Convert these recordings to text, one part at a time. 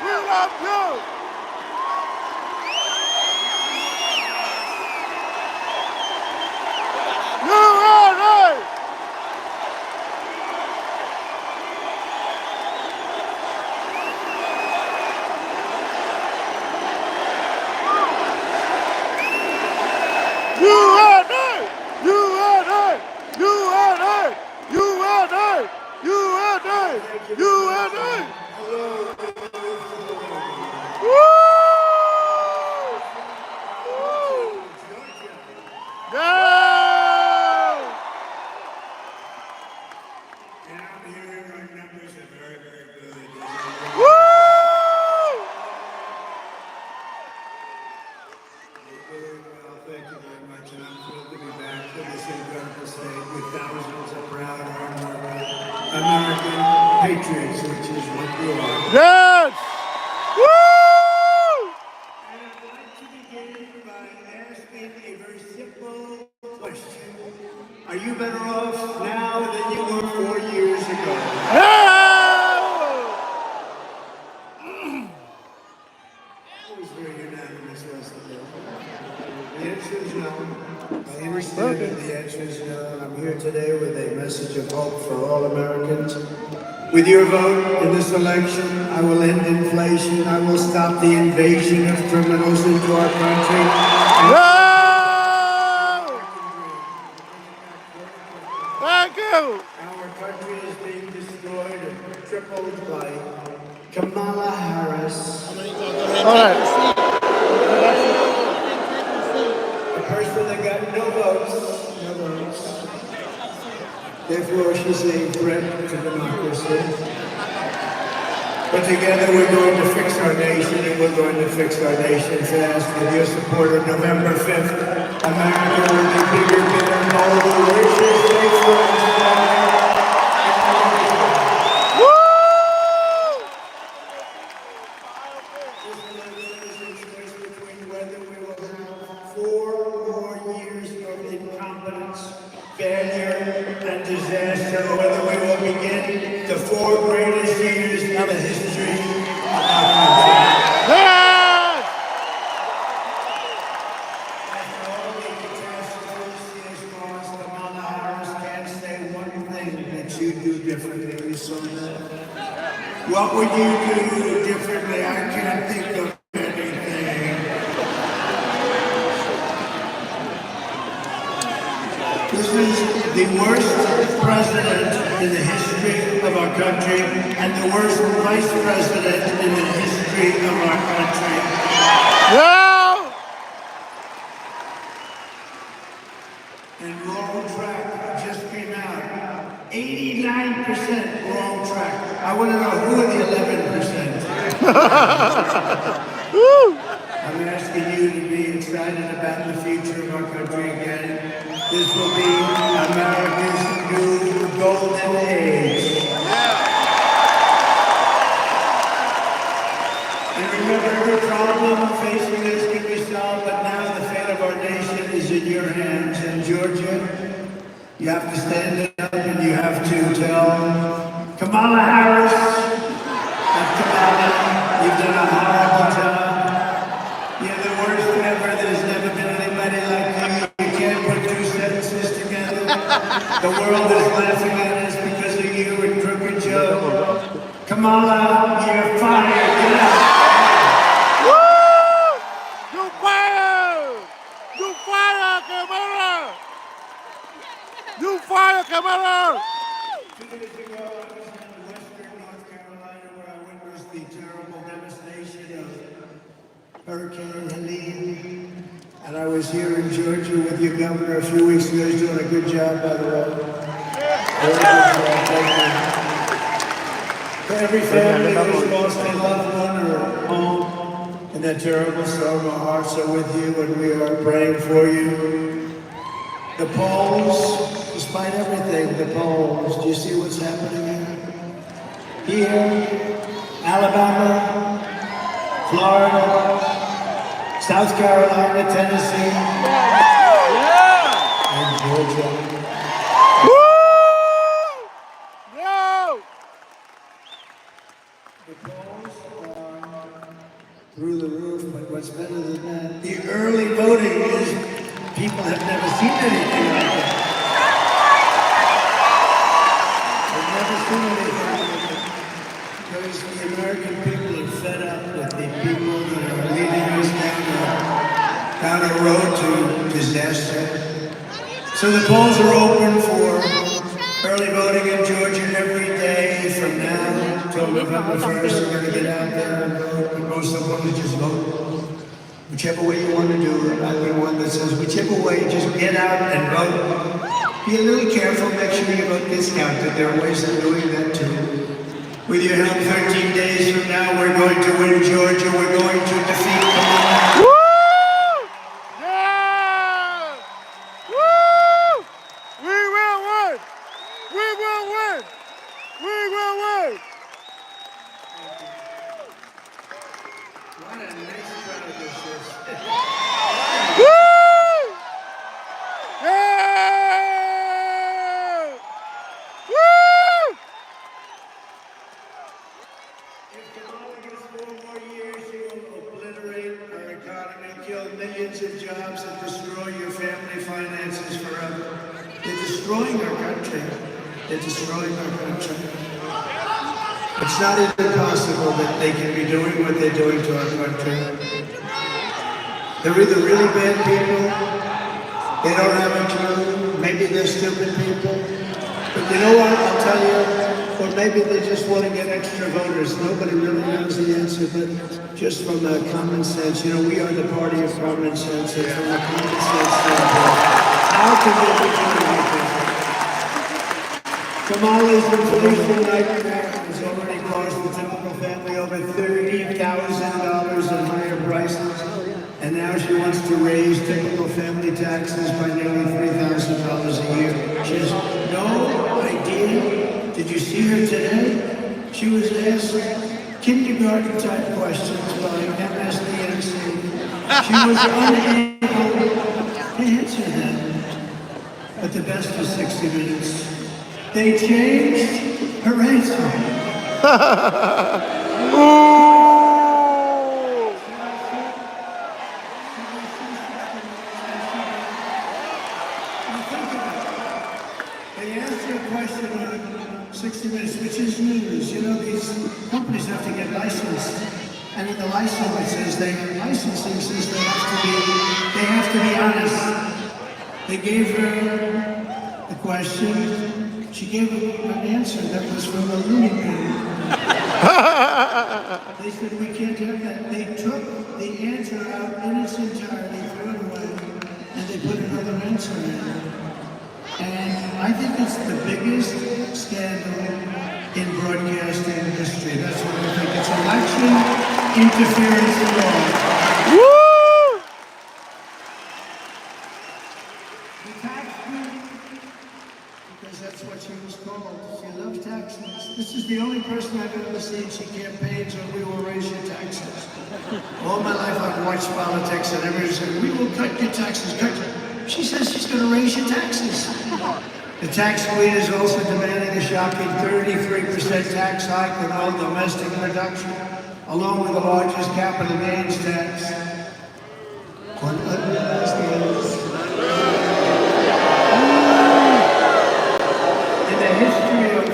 We love you. USA! USA! USA! USA! USA! USA! USA! Woo! Woo! Yeah! And I'm hearing our numbers are very, very good. Woo! Well, thank you very much, and I'm thrilled to be back in this incredible state with thousands of proud, hard-working American patriots, which is what you are. Yes! Woo! And I'd like to begin by asking a very simple question. Are you better off now than you were 4 years ago? Yeah! It was very unanimous, wasn't it? The answer is no. I understand that the answer is no. I'm here today with a message of hope for all Americans. With your vote in this election, I will end inflation. I will stop the invasion of criminals into our country. Yeah! Thank you! Our country is being destroyed and tripled by Kamala Harris. All right. A person that got no votes. No votes. Therefore, she's a threat to democracy. But together we're going to fix our nation, and we're going to fix our nation fast. With your support on November 5th, America will be bigger, better, bolder, richer, safer, and stronger. Woo! This is a choice between whether we will have 4 more years of incompetence, failure, and disaster, or whether we will begin the 4 greatest years in the history of our country. Yes! After all the catastrophes she has caused, Kamala Harris can't say one thing that you do differently. You saw that? What would you do differently? I can't think of anything. This is the worst president in the history of our country and the worst vice president in the history of our country. Yeah! And wrong track just came out. 89% wrong track. I want to know who are the 11%. Woo! I'm asking you to be excited about the future of our country again. This will be America's new golden age. And remember, every problem facing us can be solved, but now the fate of our nation is in your hands. In Georgia, you have to stand up and you have to tell Kamala Harris, Kamala, you've done a horrible job. You're the worst ever. There's never been anybody like you. You can't put 2 sentences together. The world is laughing at us because of you and Crooked Joe. Kamala, you're fired. Get out. Woo! You fire! You fire, Kamala! You fire, Kamala! 2 years ago, I was in western North Carolina where I witnessed the terrible devastation of Hurricane Helene. And I was here in Georgia with your governor a few weeks ago. He's doing a good job, by the way. Very good job. Thank you. For every family who's lost a loved one or a home in that terrible storm, our hearts are with you and we are praying for you. The polls, despite everything, the polls, do you see what's happening here? Here, Alabama, Florida, South Carolina, Tennessee, and Georgia. Woo! No! The polls are through the roof, but what's better than that? The early voting is people have never seen anything like it. They've never seen anything like it. Because the American people are fed up with the people that are leading us down a road to disaster. So the polls are open for early voting in Georgia every day from now until November 1st. We're going to get out there and vote, but most of them just vote. Whichever way you want to do it. I've been one that says, whichever way, just get out and vote. Be a little careful, make sure you vote discounted. There are ways of doing that too. With your help, 13 days from now, we're going to win Georgia. We're going to defeat Kamala. Woo! Yeah! Woo! We will win! We will win! We will win! What a nice crowd this is. Woo! Yeah! Woo! If Kamala gets 4 more years, she will obliterate our economy, kill millions of jobs, and destroy your family finances forever. They're destroying our country. They're destroying our country. It's not even possible that they can be doing what they're doing to our country. They're either really bad people, they don't have a clue, maybe they're stupid people. But you know what, I'll tell you, or maybe they just want to get extra voters. Nobody really knows the answer, but just from the common sense, you know, we are the party of common sense, and from a common sense standpoint, how can they be doing anything? Kamala's inflation nightmare has already cost the typical family over $30,000 in higher prices, and now she wants to raise typical family taxes by nearly $3,000 a year. She has no idea. Did you see her today? She was asked kindergarten-type questions by MSDNC. She was unable to answer them. But the best was 60 Minutes. They changed her answer. They answered a question on 60 Minutes, which is news. You know, these companies have to get licensed. And in the license it says licensing says they have to be honest. They gave her the question. She gave an answer that was from a Looney Bin. They said, we can't have that. They took the answer out in its entirety, threw it away, and they put another answer in. And I think it's the biggest scandal in broadcasting history. That's what I think. It's election interference law. Woo! The tax bill, because that's what she was called. She loved taxes. This is the only person I've ever seen. She campaigns on we will raise your taxes. All my life I've watched politics and everybody said, we will cut your taxes, cut your... She says she's going to raise your taxes. The tax queen is also demanding a shocking 33% tax hike on all domestic production, along with the largest capital gains tax on unrealized gains. In the history of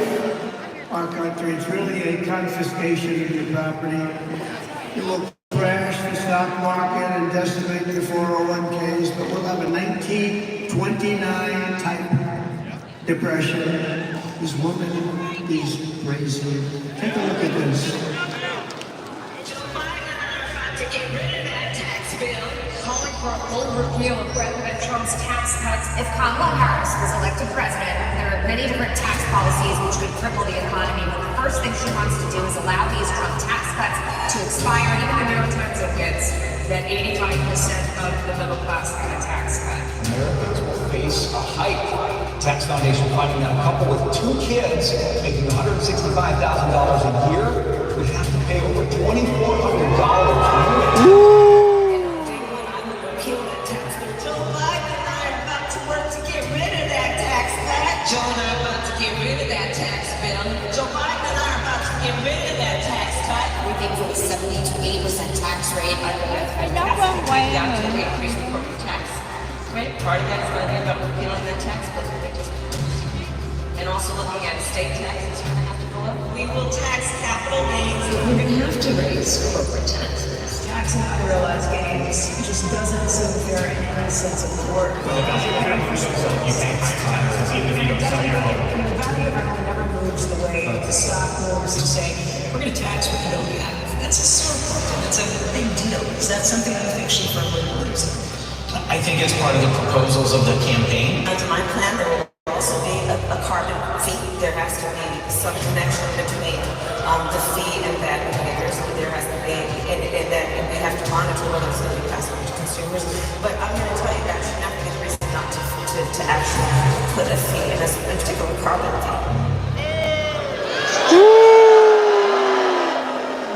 our country, it's really a confiscation of your property. It will crash the stock market and decimate the 401ks, but we'll have a 1929 type depression. This woman is crazy. Take a look at this. To get rid of that tax bill, calling for a full repeal of President Trump's tax cuts. If Kamala Harris was elected president, there are many different tax policies which could cripple the economy, but the first thing she wants to do is allow these Trump tax cuts to expire. Even the New York Times admits that 85% of the middle class got a tax cut. Americans will face a hike. Tax Foundation finding that a couple with 2 kids making $165,000 a year would have to pay over $2,400 a year. Repeal that tax bill. Joe Biden and I are about to work to get rid of that tax cut. Joe and I are about to get rid of that tax bill. Joe Biden and I are about to get rid of that tax cut. everything from a 70 to 80% tax rate. I know one way down to the increase in corporate tax rate. Part of that is going to be about repealing the tax bill that they just passed. And also looking at estate taxes are going to have to go up. We will tax capital gains. We're going to have to raise corporate taxes. Taxing unrealized gains just doesn't seem fair in any sense of the word. Well, it doesn't matter for those that you pay high taxes even if you don't sell your home. The value of a home never moves the way the stock moves to say, we're going to tax what you don't have. That's a circle, and it's a big deal. Is that something you think she firmly believes in? I think it's part of the proposals of the campaign. Under my plan, there will also be a carbon fee. There has to be some connection between the fee and that behaviors. There has to be, and that and we have to monitor whether it's going to be passed on to consumers. But I'm going to tell you that should not be the reason not to actually put a fee in a particular carbon fee.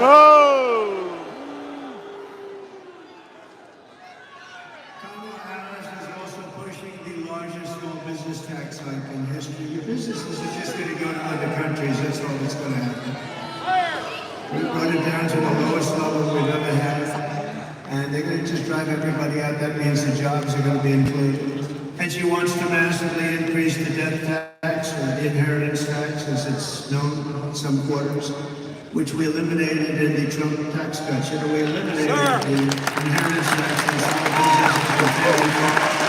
No! Kamala Harris is also pushing the largest small business tax hike in history. Your businesses are just going to go to other countries. That's all that's going to happen. We've brought it down to the lowest level we've ever had. And they're going to just drive everybody out. That means the jobs are going to be included. And she wants to massively increase the death tax or the inheritance tax, as it's known in some quarters, which we eliminated in the Trump tax cuts. You know, we eliminated the inheritance tax in small businesses for family farms.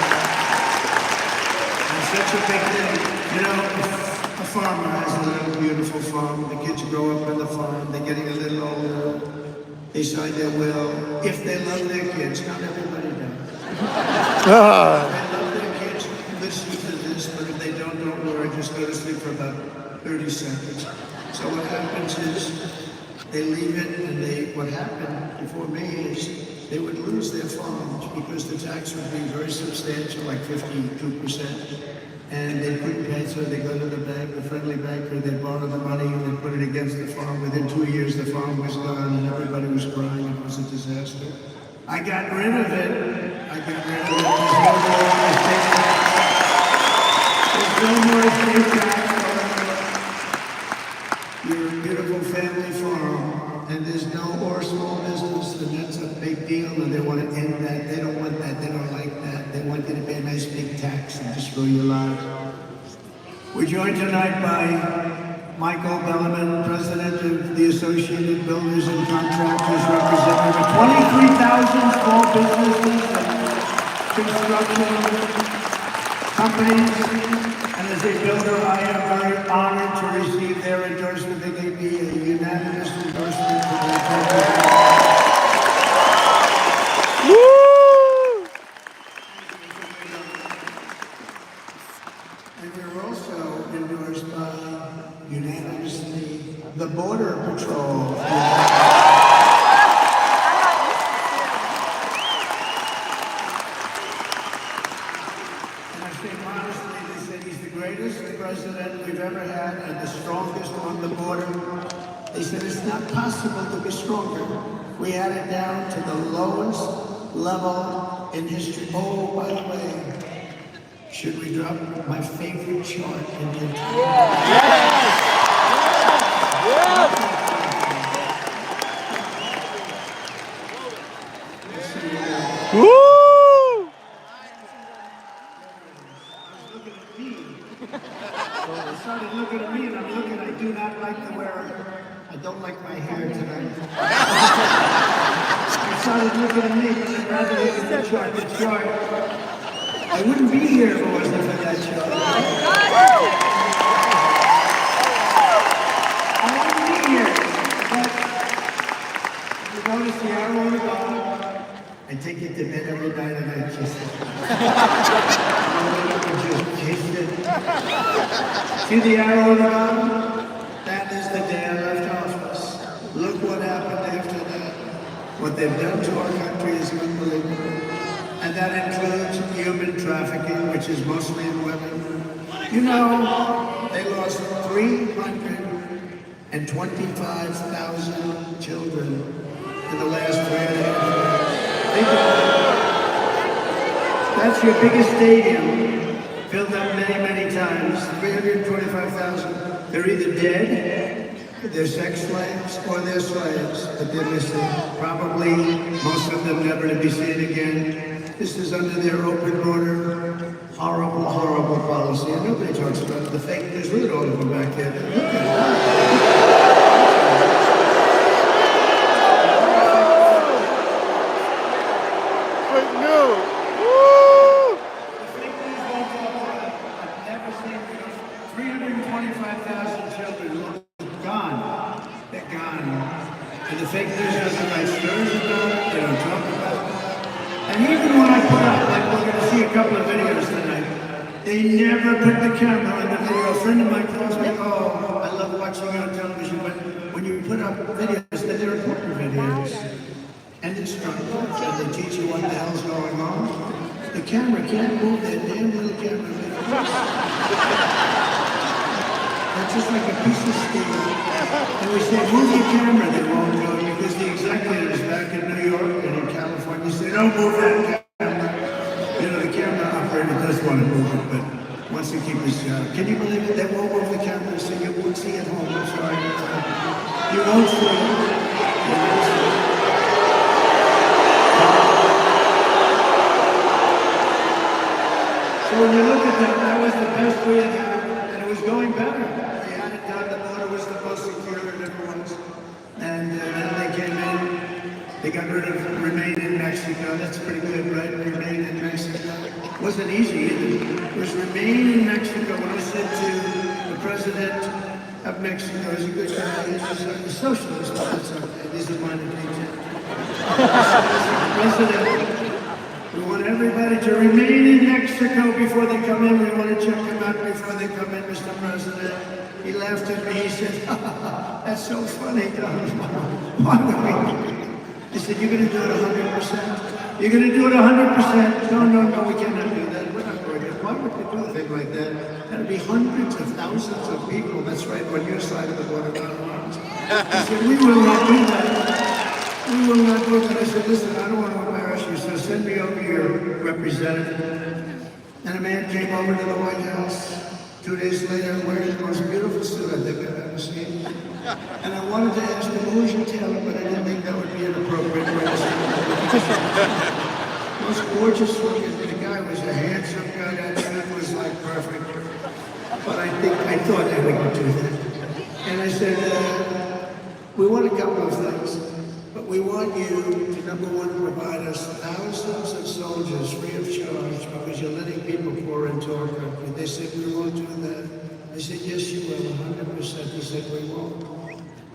And such a big thing. You know, a farmer has a little beautiful farm. The kids grow up on the farm. They're getting a little older. They sign their will. If they love their kids, not everybody does. If they love their kids, listen to this, but if they don't worry. Just go to sleep for about 30 seconds. So what happens is they leave it, and what happened before me is they would lose their farms because the tax would be very substantial, like 52%. And they couldn't pay, so they go to the bank, the friendly banker, they borrow the money, and they put it against the farm. Within 2 years, the farm was gone, and everybody was crying. It was a disaster. I got rid of it. There's no more estate tax. You're a beautiful family farm, and there's no more small business, and that's a big deal, and they want to end that. They don't want that. They don't like that. They want you to pay a nice big tax and destroy your lives. We're joined tonight by Michael Bellerman, President of the Associated Builders and Contractors, representing over 23,000 small businesses and construction companies. And as a builder, I am very honored to receive their endorsement. They gave me a unanimous endorsement for their program. And we're also endorsed by, unanimously, the Border Patrol. President we've ever had and the strongest on the border. They said it's not possible to be stronger. We had it down to the lowest level in history. Oh, by the way, should we drop my favorite chart in the entire I started looking at me and I'm looking, I do not like the wearer. I don't like my hair tonight. I started looking at me, but I'd rather look at the chart. The chart. I wouldn't be here if it wasn't for that chart. I wouldn't be here. But you notice the arrow on the bottom? I take it to bed every night and I kiss it. Kiss it. See the arrow on the bottom? That is the day I left office. Look what happened after that. What they've done to our country is unbelievable. And that includes human trafficking, which is mostly in women. You know, they lost 325,000 children in the last 3.5 years. Think about it. That's your biggest stadium. Filled up many, many times. 325,000. They're either dead They're sex slaves or they're slaves, but they're missing. Probably most of them never to be seen again. This is under their open border, horrible, horrible policy. And nobody talks about the fake news. Look at all of them back there. Fake news. Woo! The fake news won't talk about it. I've never seen 325,000 children gone. They're gone. And the fake news doesn't write stories about it. They don't talk about it. And even when I put up, like we're going to see a couple of videos tonight, they never put the camera on the video. A friend of mine calls me, oh, I love watching you on television, but when you put up videos, they're important videos. And instructive, and they teach you what the hell's going on. The camera can't move that damn little camera. They're just like a piece of steel. And we say, move the camera, they won't go, because the executives back in New York and in California say, don't move that camera. You know, the camera operator does want to move it, but wants to keep his job. Can you believe it? They won't move the camera, so you won't see it home. I'm sorry. You won't see it. You won't see it. So when you look at that, that was the best we had had, and it was going better. They had it done, the border was the most secure it ever was. And then they came in, they got rid of remain in Mexico. That's pretty good, right? Remain in Mexico. It wasn't easy either. It was remain in Mexico. When I said to the president of Mexico, he's a good guy, he's a socialist, but that's okay. This is my opinion. President, we want everybody to remain in Mexico before they come in. We want to check them out before they come in, Mr. President. He laughed at me. He said, that's so funny, Don. Why would we? He said, you're going to do it 100%. You're going to do it 100%. No, we cannot do that. We're not going to. Why would we do a thing like that? That'd be hundreds of thousands of people. That's right, on your side of the border, not ours. He said, we will not do that. We will not do that. I said, listen, I don't want to embarrass you, so send me over your representative. And a man came over to the White House 2 days later wearing the most beautiful suit I think I've ever seen. And I wanted to ask him, who's your tailor, but I didn't think that would be an appropriate way to say it. Most gorgeous looking. The guy was a handsome guy. That suit was like perfect. But I thought I would do that. And I said, we want a couple of things. But we want you to, number one, provide us thousands of soldiers free of charge because you're letting people pour into our country. They said, we won't do that. I said, yes, you will, 100%. He said, we won't.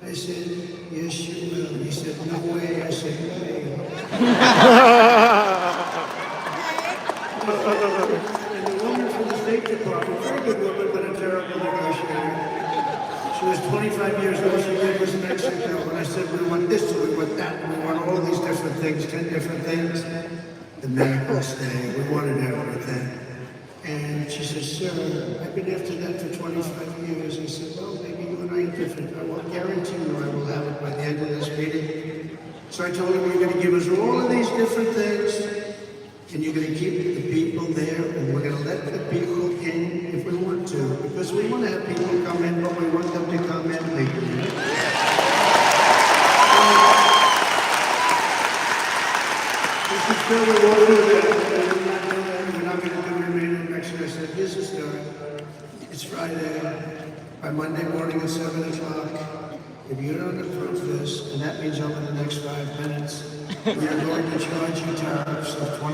I said, yes, you will. He said, no way. I said, way. And the woman from the State Department, very good woman, but a terrible negotiator. She was 25 years old, she gave us Mexico. When I said, we want this, we want that, we want all these different things, 10 different things. The medical stay, we wanted everything. And she said, sir, I've been after that for 25 years. I said, well, maybe you and I are different. I will guarantee you I will have it by the end of this meeting. So I told her, you're going to give us all of these different things, and you're going to keep the people there, and we're going to let the people in if we want to, because we want to have people come in, but we want them to come in legally. This is still the water that we're not going to do remain in Mexico. I said, here's the story. It's Friday. By Monday morning at 7 o'clock, if you don't approve this, and that means over the next 5 minutes, we are going to charge you tariffs of 25%,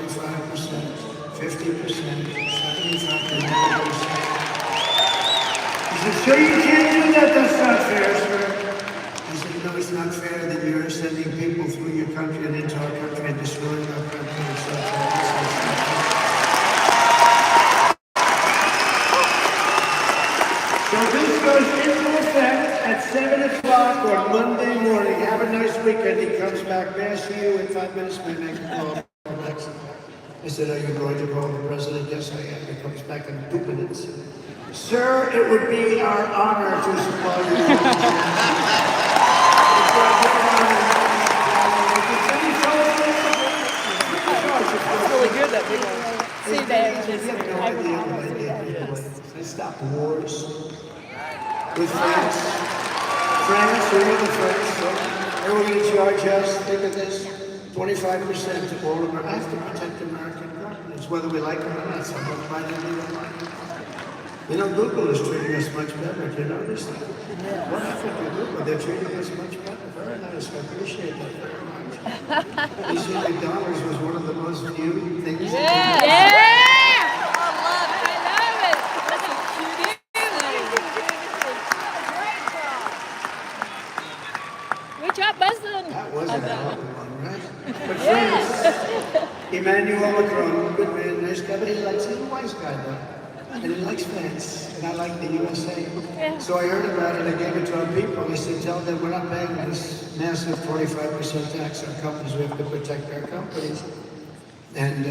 50%, 75%, 90%. He said, sure you can't do that, that's not fair, sir. I said, no, it's not fair that you're sending people through your country and into our country and destroying our country and stuff. So this goes into effect at 7 o'clock on Monday morning. Have a nice weekend. He comes back. May I see you in 5 minutes? May I make a call? I said, are you going to call the president? Yes, I am. He comes back in 2 minutes. Sir, it would be our honor to supply you. It's really good that big one. See, they They stop wars with France. France, we were the first. So they were going to charge us, think of this, 25% to all of them. I have to protect American companies, whether we like them or not. Some of them might not even like it. You know, Google is treating us much better. Do you notice that? What happened to Google? They're treating us much better. Very nice. I appreciate that very much. You see, McDonald's was one of the most viewed things. Good job, Bustin'. That was a hell of a one, right? But friends, Binhvo-Ngoctrang, good man, nice guy, but he's a wise guy though. And he likes fans, and I like the USA. So I heard about it, I gave it to our people. I said, tell them we're not paying this massive 45% tax on companies. We have to protect our companies. And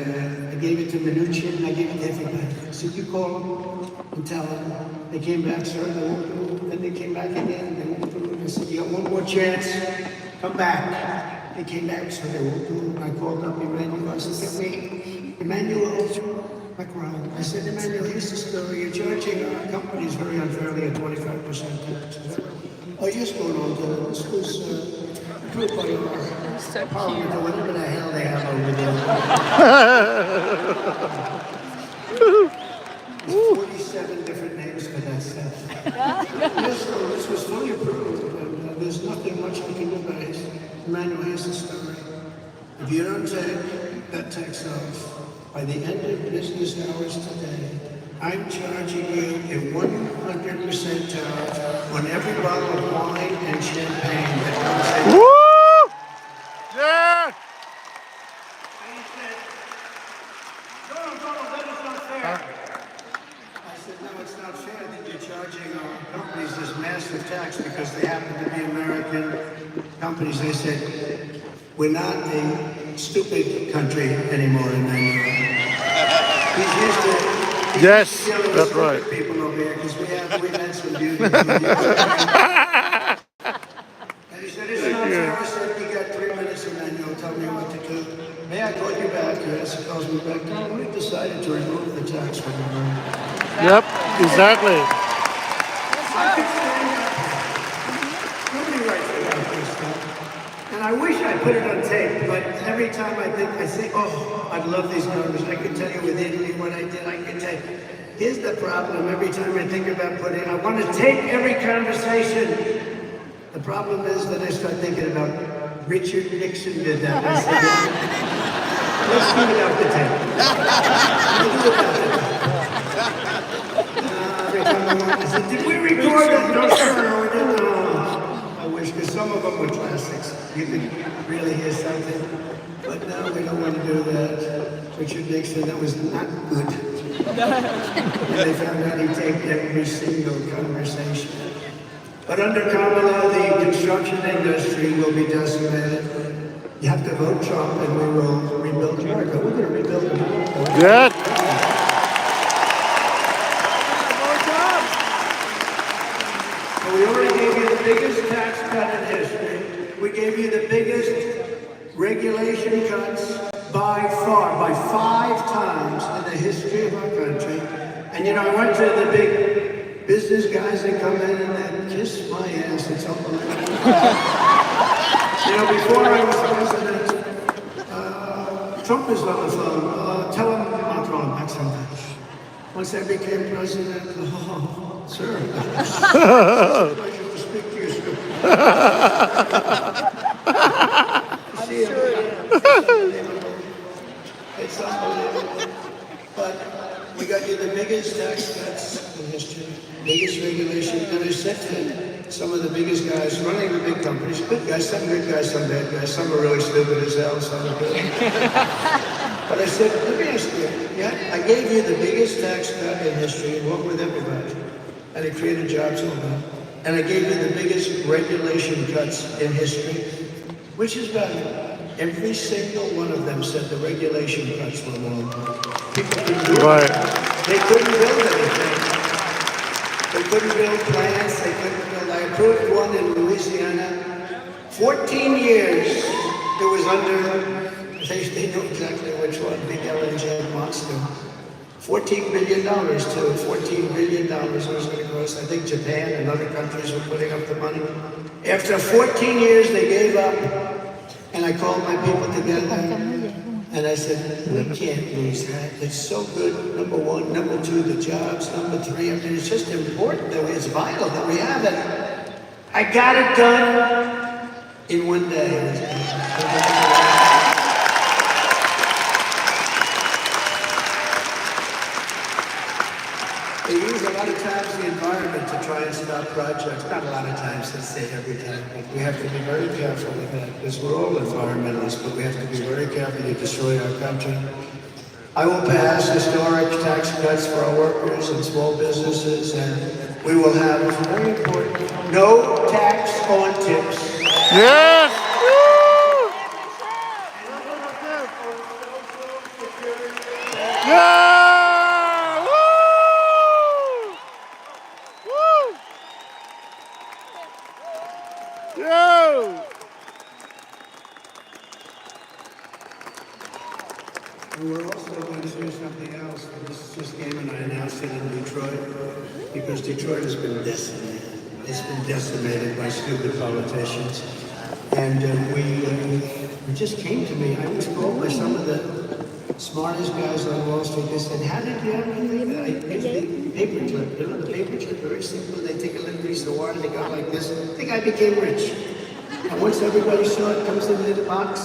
I gave it to Mnuchin, and I gave it to everybody. I said, you call them and tell them. They came back, sir, they won't do it. Then they came back again, they won't do it. I said, you got one more chance, come back. They came back, so they won't do it. I called up Emmanuel, I said, get me, Emmanuel-Macron. I said, Emmanuel, here's the story. You're charging our companies very unfairly at 25% tax. Oh, you're just going on to this was approved by our parliament or whatever the hell they have over there. 47 different names for that stuff. Yes, so this was fully approved, and there's nothing much I can do about it. Emmanuel, here's the story. If you don't take that tax off by the end of business hours today, I'm charging you a 100% tariff on every bottle of wine and champagne that comes in. Woo! Yeah! And he said, Donald, that is not fair. I said, no, it's not fair that you're charging our companies this massive tax because they happen to be American companies. They said, we're not a stupid country anymore, Emmanuel. He's used to... Yes, that's right. People over here because we've had some beauty. And he said, it's not fair. I said, you got 3 minutes, Emmanuel. Tell me what to do. May I call you back? Yes, he calls me back. We decided to remove the tax from the money. Yep, exactly. Nobody writes about this stuff. And I wish I put it on tape, but every time I say, oh, I'd love these numbers. I can tell you with Italy what I did. I can tell you. Here's the problem. Every time I think about I want to tape every conversation. The problem is that I start thinking about Richard Nixon did that. I said, let's keep it off the tape. Every time I said, did we record that? No, sir, we didn't. I wish, because some of them were classics. You could really hear something. But now we don't want to do that. Richard Nixon, that was not good. And they found out he taped every single conversation. But under common law, the construction industry will be decimated. You have to vote Trump and we will rebuild America. We're going to rebuild America. Yeah. We already gave you the biggest tax cut in history. We gave you the biggest regulation cuts by far, by 5 times in the history of our country. And you know, I went to the big business guys that come in and they kiss my ass. It's unbelievable. You know, before I was president, Trump is on the phone. Tell him Macron back sometime. Once I became president, sir. Pleasure to speak to you, sir. I'm sure it is. It's unbelievable. But we got you the biggest tax cuts in history, biggest regulation. And I said to some of the biggest guys running the big companies, good guys, some good guys, some bad guys, some are really stupid as hell, some are good. But I said, let me ask you, I gave you the biggest tax cut in history, along with everybody, and it created jobs all that. And I gave you the biggest regulation cuts in history, which is valuable. Every single one of them said the regulation cuts were wrong. People couldn't do it. They couldn't build anything. They couldn't build plants. They couldn't build. I approved one in Louisiana. 14 years it was under. They know exactly which one. Big LNG monster. $14 billion too. $14 billion was going to cost. I think Japan and other countries were putting up the money. After 14 years, they gave up, and I called my people together, and I said, we can't lose that. It's so good, number one. Number two, the jobs. Number three, I mean, it's just important that it's vital that we have it. I got it done in one day. They use a lot of times the environment to try and stop projects. Not a lot of times, let's say every time, but we have to be very careful with that, because we're all environmentalists, but we have to be very careful to destroy our country. I will pass historic tax cuts for our workers and small businesses, and we will have, it's very important, no tax on tips. Yes! Yeah! Woo! Woo! Yo! And we're also going to do something else. This just came and I announced it in Detroit, because Detroit has been decimated. It's been decimated by stupid politicians. And it just came to me. I was told by some of the smartest guys on Wall Street. They said, how did you ever think that? I used the paperclip. You know, the paperclip, very simple. They take a little piece of wire, they go like this. I think I became rich. And once everybody saw it, comes in a little box,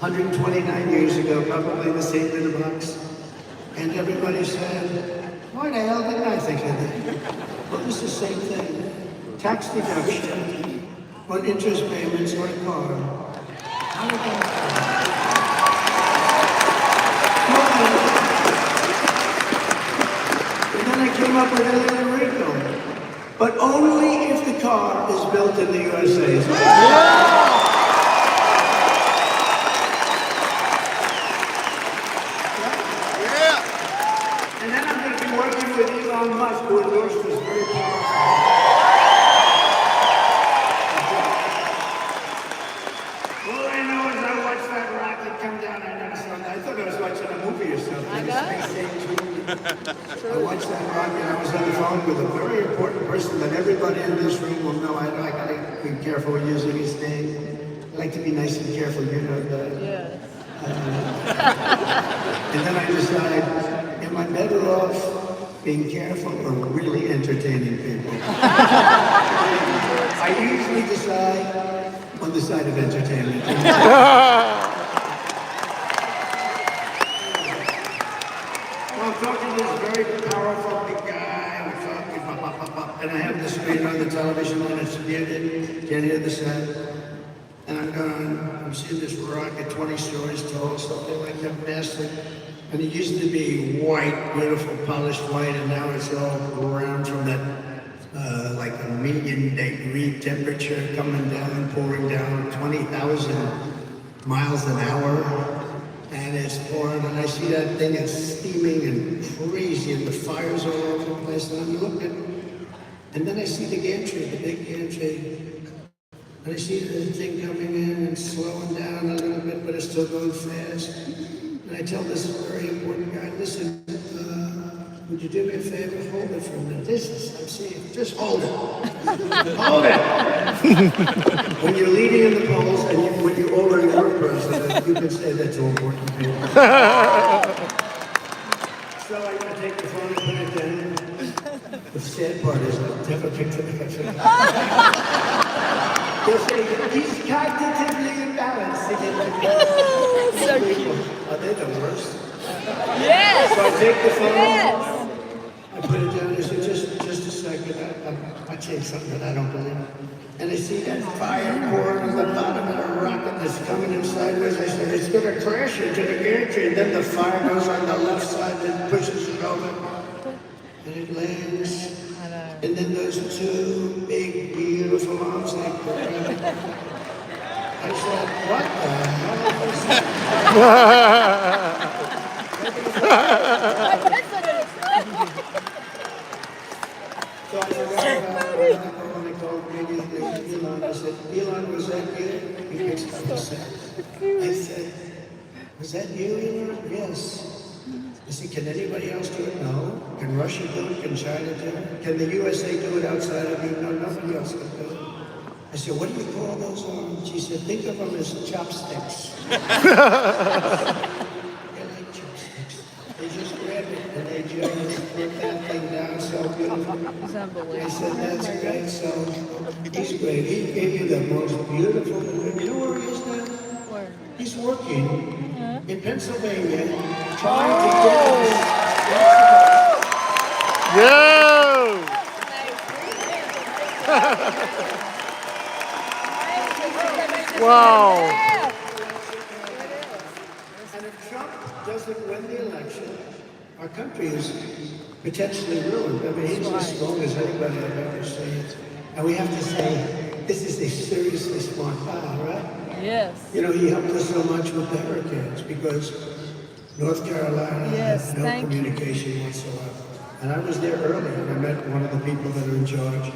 129 years ago, probably the same little box. And everybody said, why the hell didn't I think of that? Well, it's the same thing. Tax deduction on interest payments on a car. How did that happen? And then I came up with a little wrinkle. But only if the car is built in the USA. And then I'm going to be working with Elon Musk, who endorsed this very powerful. All I know is I watched that rocket come down. I never saw that. I thought I was watching a movie or something. I watched that rocket. I was on the phone with a very important person that everybody in this room will know. I gotta be careful using his name. I like to be nice and careful, you know that. Yes. And then I decide, am I better off being careful or really entertaining people? I usually decide on the side of entertainment. Well, I'm talking to this very powerful big guy, we're talking, and I have the screen on the television and it's muted, can't hear the sound. And I'm seeing this rocket 20 stories tall, something like that, massive. And it used to be white, beautiful, polished white, and now it's all brown from that, like a million-degree temperature coming down, pouring down 20,000 miles an hour. And it's pouring, and I see that thing is steaming and crazy, and the fire's all over the place, and I'm looking. And then I see the gantry, the big gantry. And I see the thing coming in and slowing down a little bit, but it's still going fast. And I tell this very important guy, listen, would you do me a favor? Hold it for a minute. I'm saying, just hold it. Hold it! When you're leading in the polls and when you already were president, you can say that's all important to you. So I'm going to take the phone and put it down. The sad part is I've never picked it up. They'll say, he's cognitively imbalanced. So cute. Are they the worst? Yes. So I take the phone, Yes. I put it down, I say, just a second, I'm saying something that I don't believe. And I see that fire pouring on the bottom of the rocket that's coming in sideways. I said, it's going to crash into the gantry. And then the fire goes on the left side and pushes it over. And it lands. And then those two big, beautiful arms like that. I said, what the hell is that? So I said, when I called Elon, I said, Elon, was that you? He picks up and said, I said, was that you, Elon? Yes. I said, can anybody else do it? No. Can Russia do it? Can China do it? Can the USA do it outside of you? No, nobody else can do it. I said, what do you call those arms? She said, think of them as chopsticks. They're like chopsticks. They just grab it and they just put that thing down so beautiful. It's unbelievable. I said, that's great. So he's great. He gave you the most beautiful. You know where he is now? Where? He's working in Pennsylvania, trying to get us. Yo! Wow! And if Trump doesn't win the election, our country is potentially ruined. I mean, he's as strong as anybody I've ever seen. And we have to say, this is a seriously smart guy, right? Yes. You know, he helped us so much with the hurricanes because North Carolina Yes, had no thank you. communication whatsoever. And I was there early and I met one of the people that are in charge.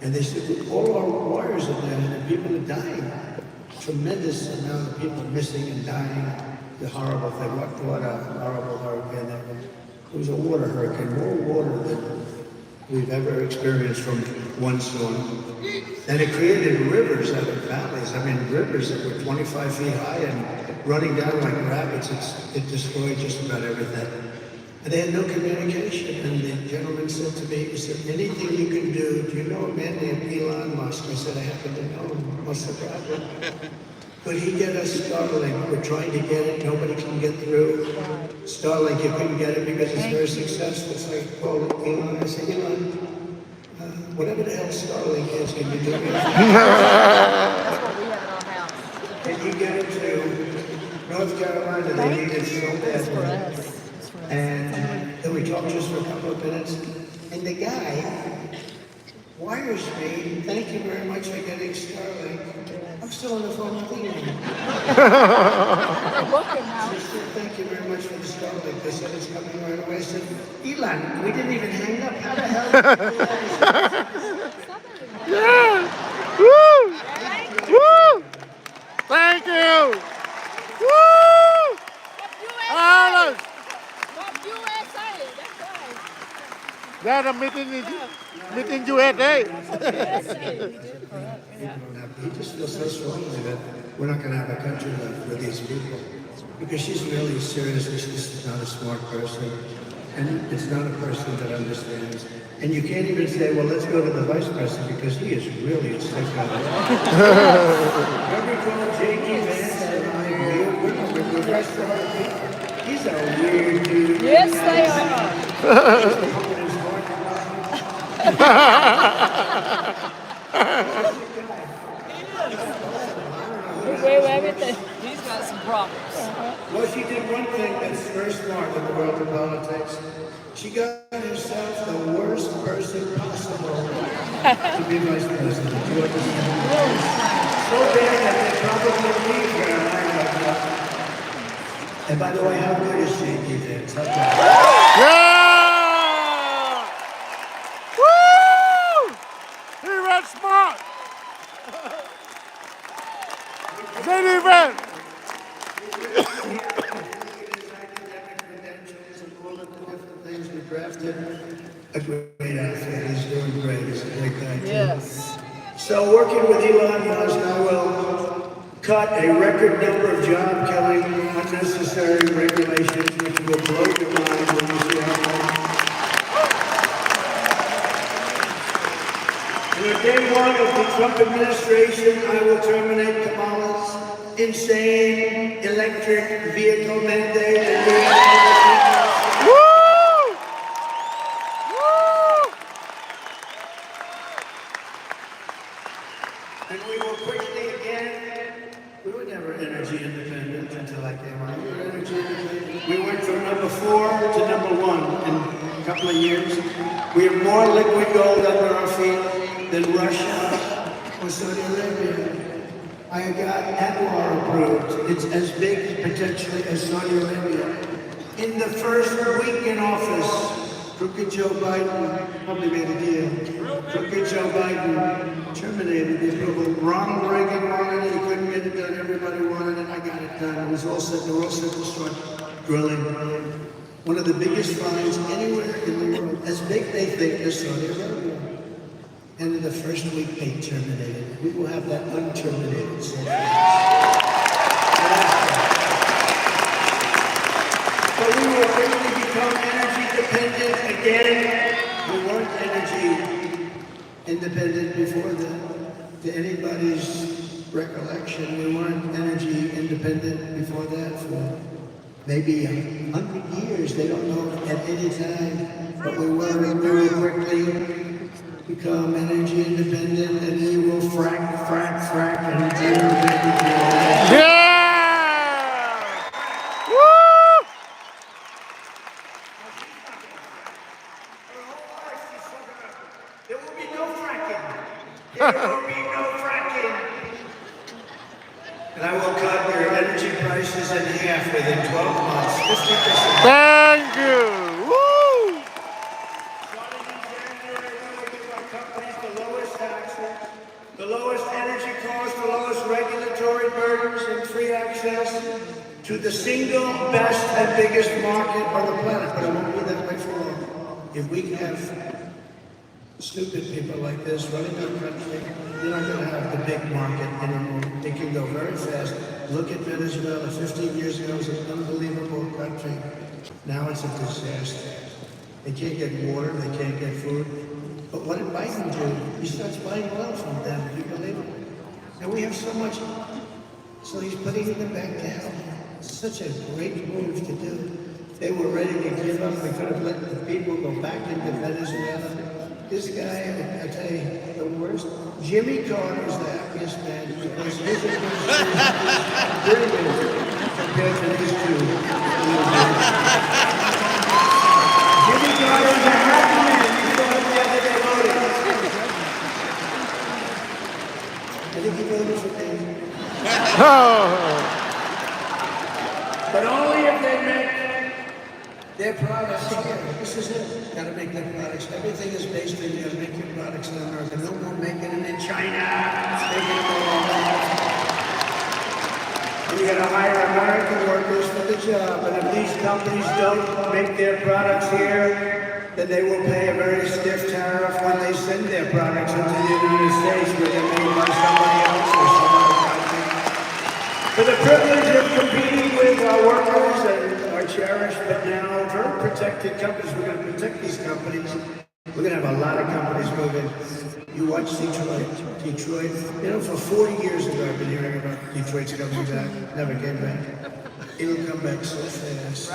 And they said, all our wires are dead and people are dying. Tremendous amount of people missing and dying. The horrible thing. What a horrible hurricane that was. It was a water hurricane, more water than we've ever experienced from one storm. And it created rivers out of valleys. I mean, rivers that were 25 feet high and running down like rapids. It destroyed just about everything. And they had no communication. And the gentleman said to me, he said, anything you can do you know a man named Elon Musk? I said, I happen to know him. What's the problem? Could he get us Starlink? We're trying to get it. Nobody can get through. Starlink, you couldn't get it because it's very successful. So I called Elon. I said, Elon, whatever the hell Starlink is, can you do it? That's what we have in our house. Can you get it to North Carolina? They need it so It's for badly. us. It's for us. And then we talked just for a couple of minutes. And the guy wires me, thank you very much for getting Starlink. I'm still on the phone with Elon. They're looking now. She said, thank you very much for the Starlink. They said it's coming right away. I said, Elon, we didn't even hang up. How the hell did you do that? Yeah! Woo! Woo! Thank you! Woo! Alice! That a meeting USA. He just feels so strongly that we're not going to have a country left with these people. Because she's really serious. She's not a smart person. And it's not a person that understands. And you can't even say, well, let's go to the vice president because he is really a sick guy. Remember called J.D. Vance and I, we're very smart people. He's a weird dude. Yes, they are. Everything. He's got some problems. Well, she did one thing that's very smart in the world of politics. She got herself the worst person possible to be vice president. Do you understand? So bad that they probably leave her. And by the way, how good is J.D. Vance? How good? Yeah! Woo! He ran smart. J.D. Vance. Drafted a great outfit. He's doing great. He's a great guy too. Yes. So working with Elon Musk, I will cut a record number of job-killing, unnecessary regulations, which will blow your mind when you see how long. On day one of the Trump administration, I will terminate Kamala's insane electric vehicle mandate and and we will quickly again, we were never energy independent until I came on. We were energy independent. We went from number 4 to number 1 in a couple of years. We have more liquid gold under our feet than Russia or Saudi Arabia. I got ANWR approved. It's as big potentially as Saudi Arabia. In the first week in office, crooked Joe Biden probably made a deal. Crooked Joe Biden terminated the approval. Ronald Reagan wanted it. He couldn't get it done. Everybody wanted it. I got it done. It was all set. They were all set to start drilling. one of the biggest fines anywhere in the world, as big they think as Saudi Arabia. And in the first week they terminated it. We will have that unterminated session. But we will quickly become energy dependent again. We weren't energy independent before that. To anybody's recollection, we weren't energy independent before that for maybe 100 years. They don't know at any time, but we were very quickly become energy independent, and we will frack, and do. Yeah! Woo! There will be no fracking. There will be no fracking. And I will cut your energy prices in half within 12 months, 50%. Thank you! Woo! Starting in January, we will give our companies the lowest taxes, the lowest energy costs, the lowest regulatory burdens, and free access to the single best and biggest market on the planet. But it won't be that way for long. If we have stupid people like this running our country, you're not going to have the big market anymore. It can go very fast. Look at Venezuela. 15 years ago, it was an unbelievable country. Now it's a disaster. They can't get water, they can't get food. But what did Biden do? He starts buying oil from them, if you believe it. And we have so much, so he's putting them back down. Such a great move to do. They were ready to give up. We could have let the people go back into Venezuela. This guy, I tell you, the worst. Jimmy Carter is the happiest man because his administration is brilliant compared to these two. Jimmy Carter is a happy man. You saw him the other day voting. I think he voted for me. But only if they make their products here. This is it. Got to make their products. Everything is based on you got to make your products in America. No more making them in China. Making them all over. You got to hire American workers for the job. And if these companies don't make their products here, then they will pay a very stiff tariff when they send their products into the United States, where they're made by somebody else or some other country. For the privilege of competing with our workers and our cherished but now very protected companies, we're going to protect these companies. We're going to have a lot of companies moving. You watch Detroit. You know, for 40 years ago, I've been hearing about Detroit's coming back. Never came back. It'll come back so fast.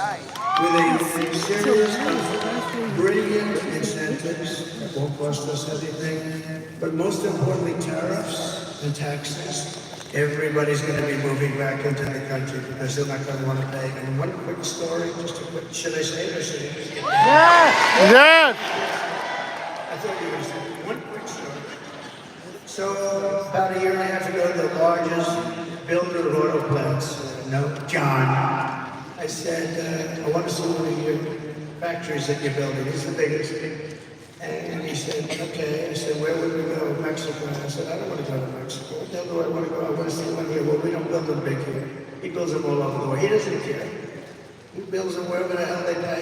With a series of brilliant incentives that won't cost us anything. But most importantly, tariffs and taxes. Everybody's going to be moving back into the country because they're not going to want to pay. And one quick story, just a quick, should I say it or should I just get Yes! Yes! I thought you were going to say one quick story. So about a year and a half ago, the largest builder of auto plants, John, I said, I want to see one of your factories that you're building. It's the biggest. And he said, okay. I said, where would we go? Mexico. I said, I don't want to go to Mexico. What the hell do I want to go? I want to see one here. Well, we don't build them big here. He builds them all over the world. He doesn't care. He builds them wherever the hell they pay.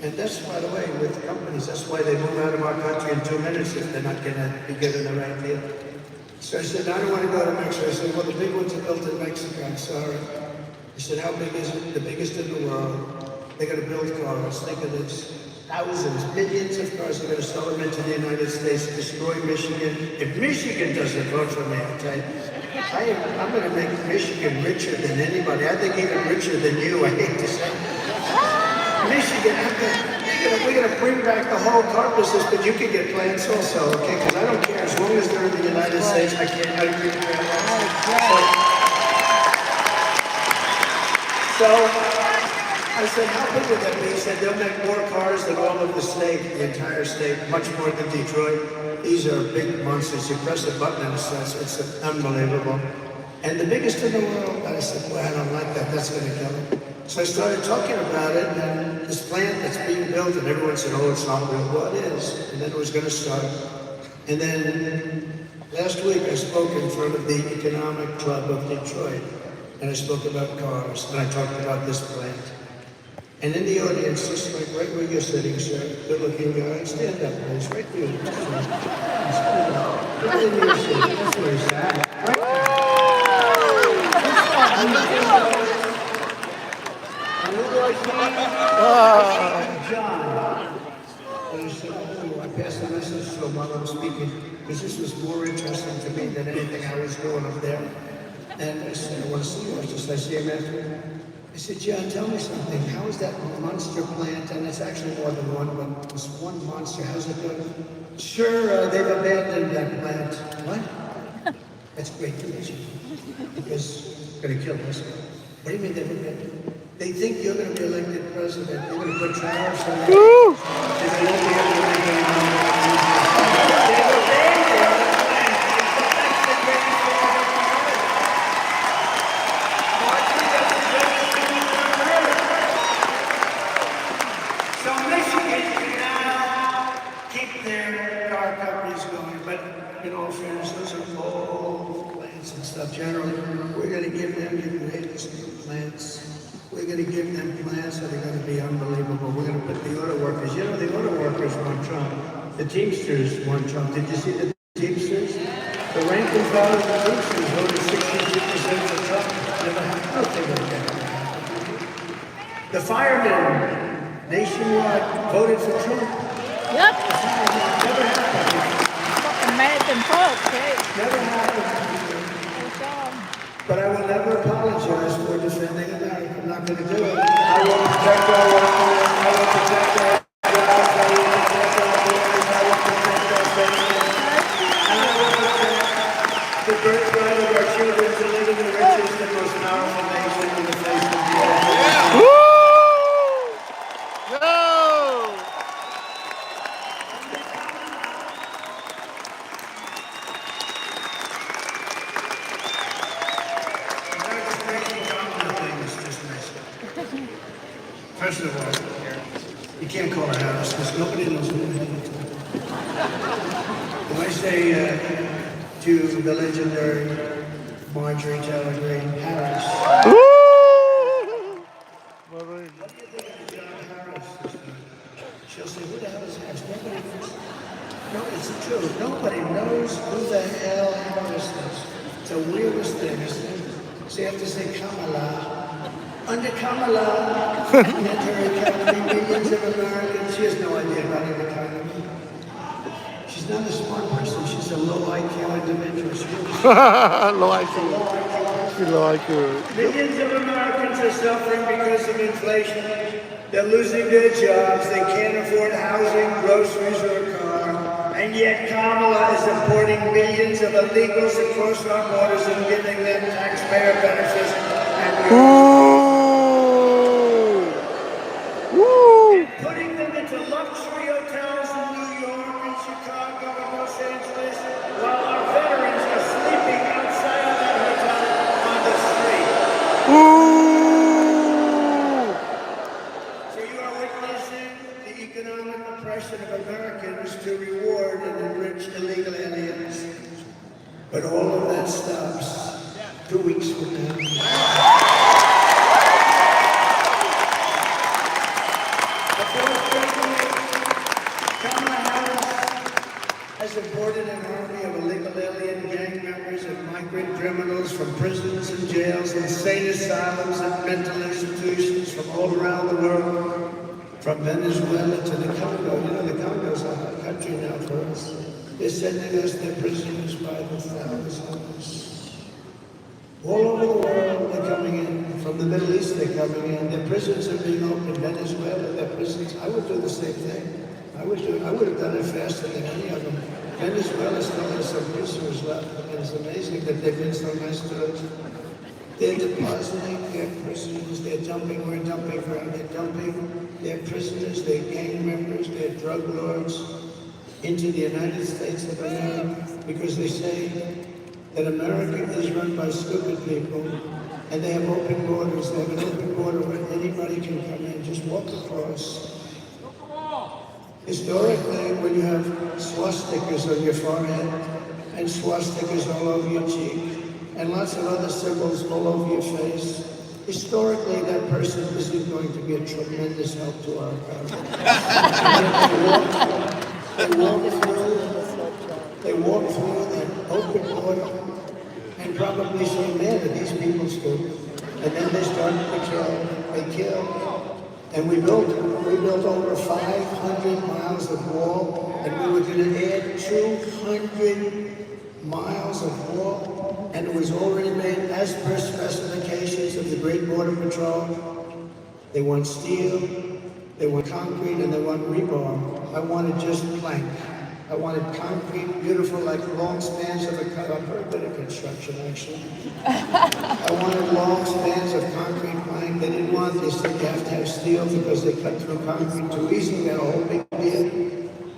And that's, by the way, with companies, that's why they move out of our country in 2 minutes if they're not going to be given the right deal. So I said, I don't want to go to Mexico. I said, well, the big ones are built in Mexico. I'm sorry. He said, how big is it? The biggest in the world. They're going to build cars. Think of this. Thousands, millions of cars are going to sell them into the United States, destroy Michigan. If Michigan doesn't vote for me, I'll tell you, I'm going to make Michigan richer than anybody. I think even richer than you, I hate to say. Michigan, we're going to bring back the whole car business, but you can get plants also, okay? Because I don't care. As long as they're in the United States, I can't agree with that. So I said, how big would that be? He said, they'll make more cars than all of the state, the entire state, much more than Detroit. These are big monsters. You press a button and it's unbelievable. And the biggest in the world. I said, well, I don't like that. That's going to kill it. So I started talking about it, and this plant that's being built, and everyone said, oh, it's not real. Well, it is. And then it was going to start. And then last week I spoke in front of the Economic Club of Detroit, and I spoke about cars, and I talked about this plant. And in the audience, just like right where you're sitting, sir, good-looking guy, stand up, please, right there. Stand up. Right in your seat. That's where he's at. Right there. And who do I see? John. And he said, oh, I passed the message to him while I'm speaking, because this was more interesting to me than anything I was doing up there. And I said, I want to see you. I see him after. I said, John, tell me something. How is that monster plant, and it's actually more than one, but it's one monster, how's it doing? Sure, they've abandoned that plant. What? That's great news, because it's going to kill us. What do you mean they've abandoned? They think you're going to be elected president. They're going to put tariffs on it. They won't be able to make any money. They've abandoned the plant. That's the greatest thing I've ever heard. So Michigan can now keep their car companies going, but in all fairness, those are old plants and stuff. Generally, we're going to give them the greatest new plants. We're going to give them plants that are going to be unbelievable. We're going to put the auto workers. You know, the auto workers want Trump. The Teamsters want Trump. Did you see the Teamsters? The rank and file of the Teamsters voted 62% for Trump. Never happened. I don't think it'll never happen. The firemen nationwide voted for Trump. Yep. The firemen never happened. American folks, hey. Never happened. But I will never apologize for defending America. I'm not going to do it. I will protect our workers. I will protect our jobs. I will protect our borders. I will protect our families. And I will protect the birthright of our children to live in the richest and most powerful nation in the face of the earth. Woo! Yo! First of all, you can't call her Harris because nobody knows who the hell you're talking about. When I say to the legendary Marjorie Taylor Greene, Harris, Woo! what do you think of John Harris? She'll say, who the hell is Harris? Nobody knows. No, it's the truth. Nobody knows who the hell Harris is. It's the weirdest thing, isn't it? So you have to say Kamala. Under Kamala, and her economy, millions of Americans, she has no idea about an economy. She's not a smart person, she's a low IQ individual. Low IQ. She's low IQ. Millions of Americans are suffering because of inflation. They're losing their jobs, they can't afford housing, groceries, or a car. And yet Kamala is importing millions of illegals across our borders and giving them taxpayer benefits. And putting them into luxury hotels in New York and Chicago and Los Angeles, while our veterans are sleeping outside of that hotel on the street. So you are witnessing the economic oppression of Americans to reward and enrich illegal aliens. But all of that stops 2 weeks from now. Has imported an army of illegal alien gang members and migrant criminals from prisons and jails, insane asylums and mental institutions from all around the world, from Venezuela to the Congo. You know, the Congo's a hot country now for us. They're sending us their prisoners by the thousands. All over the world, they're coming in. From the Middle East, they're coming in. Their prisons are being opened. Venezuela, their prisons. I would do the same thing. I would have done it faster than any of them. Venezuela still has some prisoners left. I mean, it's amazing that they've been so nice to us. They're depositing their prisoners. They're dumping. We're dumping ground. They're dumping their prisoners, their gang members, their drug lords into the United States of America because they say that America is run by stupid people and they have open borders. They have an open border where anybody can come in, just walk across. Historically, when you have swastikas on your forehead and swastikas all over your cheek and lots of other symbols all over your face, historically that person isn't going to be a tremendous help to our economy. They walk through that open border and probably say, man, are these people stupid? And then they start to kill, they kill. And we built over 500 miles of wall, and we were going to add 200 miles of wall, and it was already made as per specifications of the Great Border Patrol. They want steel, they want concrete, and they want rebar. I wanted just plank. I wanted concrete, beautiful, like long spans of I've heard a bit of construction, actually. I wanted long spans of concrete plank. They didn't want this. They have to have steel because they cut through concrete too easy. They had a whole big deal.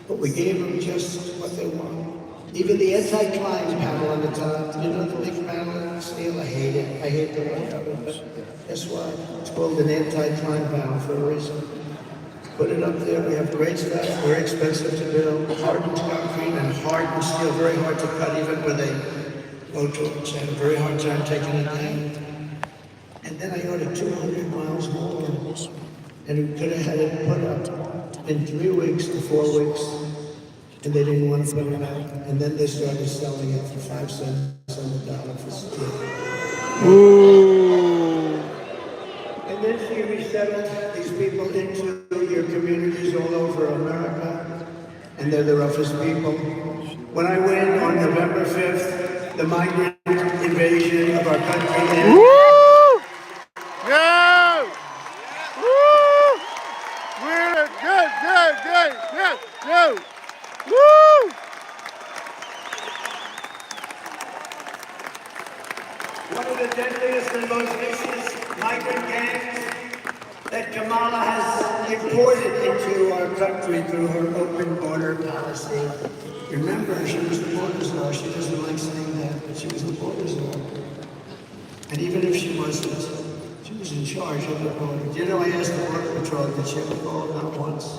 But we gave them just what they wanted. Even the anti-climb panel on the top, you know the big panel of steel? I hate it. I hate the look of it, but guess what? It's called an anti-climb panel for a reason. Put it up there. We have great stuff, very expensive to build, hardened concrete and hardened steel, very hard to cut even with a blowtorch. I had a very hard time taking it down. And then I ordered 200 miles more, and we could have had it put up in 3 weeks to 4 weeks, and they didn't want to put it out. And then they started selling it for 5 cents on the dollar for steel. Ooh. And then she resettled these people into your communities all over America, and they're the roughest people. When I win on November 5th, the migrant invasion of our country ends. Woo! Go! Woo! We're good. Go! Woo! One of the deadliest and most vicious migrant gangs that Kamala has imported into our country through her open border policy. Remember, she was the border czar. She doesn't like saying that, but she was the border czar. And even if she wasn't, she was in charge of the border. Do you know, I asked the Border Patrol, did she ever call? Not once.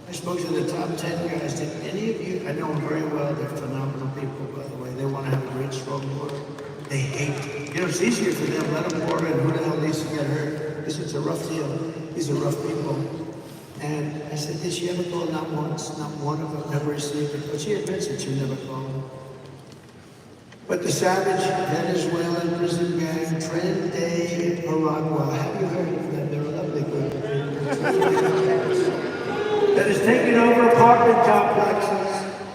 I spoke to the top 10 guys. Did any of you, I know them very well, they're phenomenal people, by the way. They want to have a great, strong border. They hate. You know, it's easier for them. Let them border, and who the hell needs to get hurt? Because it's a rough deal. These are rough people. And I said, did she ever call? Not once. Not one of them. Never received it. But she admits that she never called. But the savage Venezuelan prison gang, Tren de Aragua, have you heard of them? They're a lovely group. That has taken over apartment complexes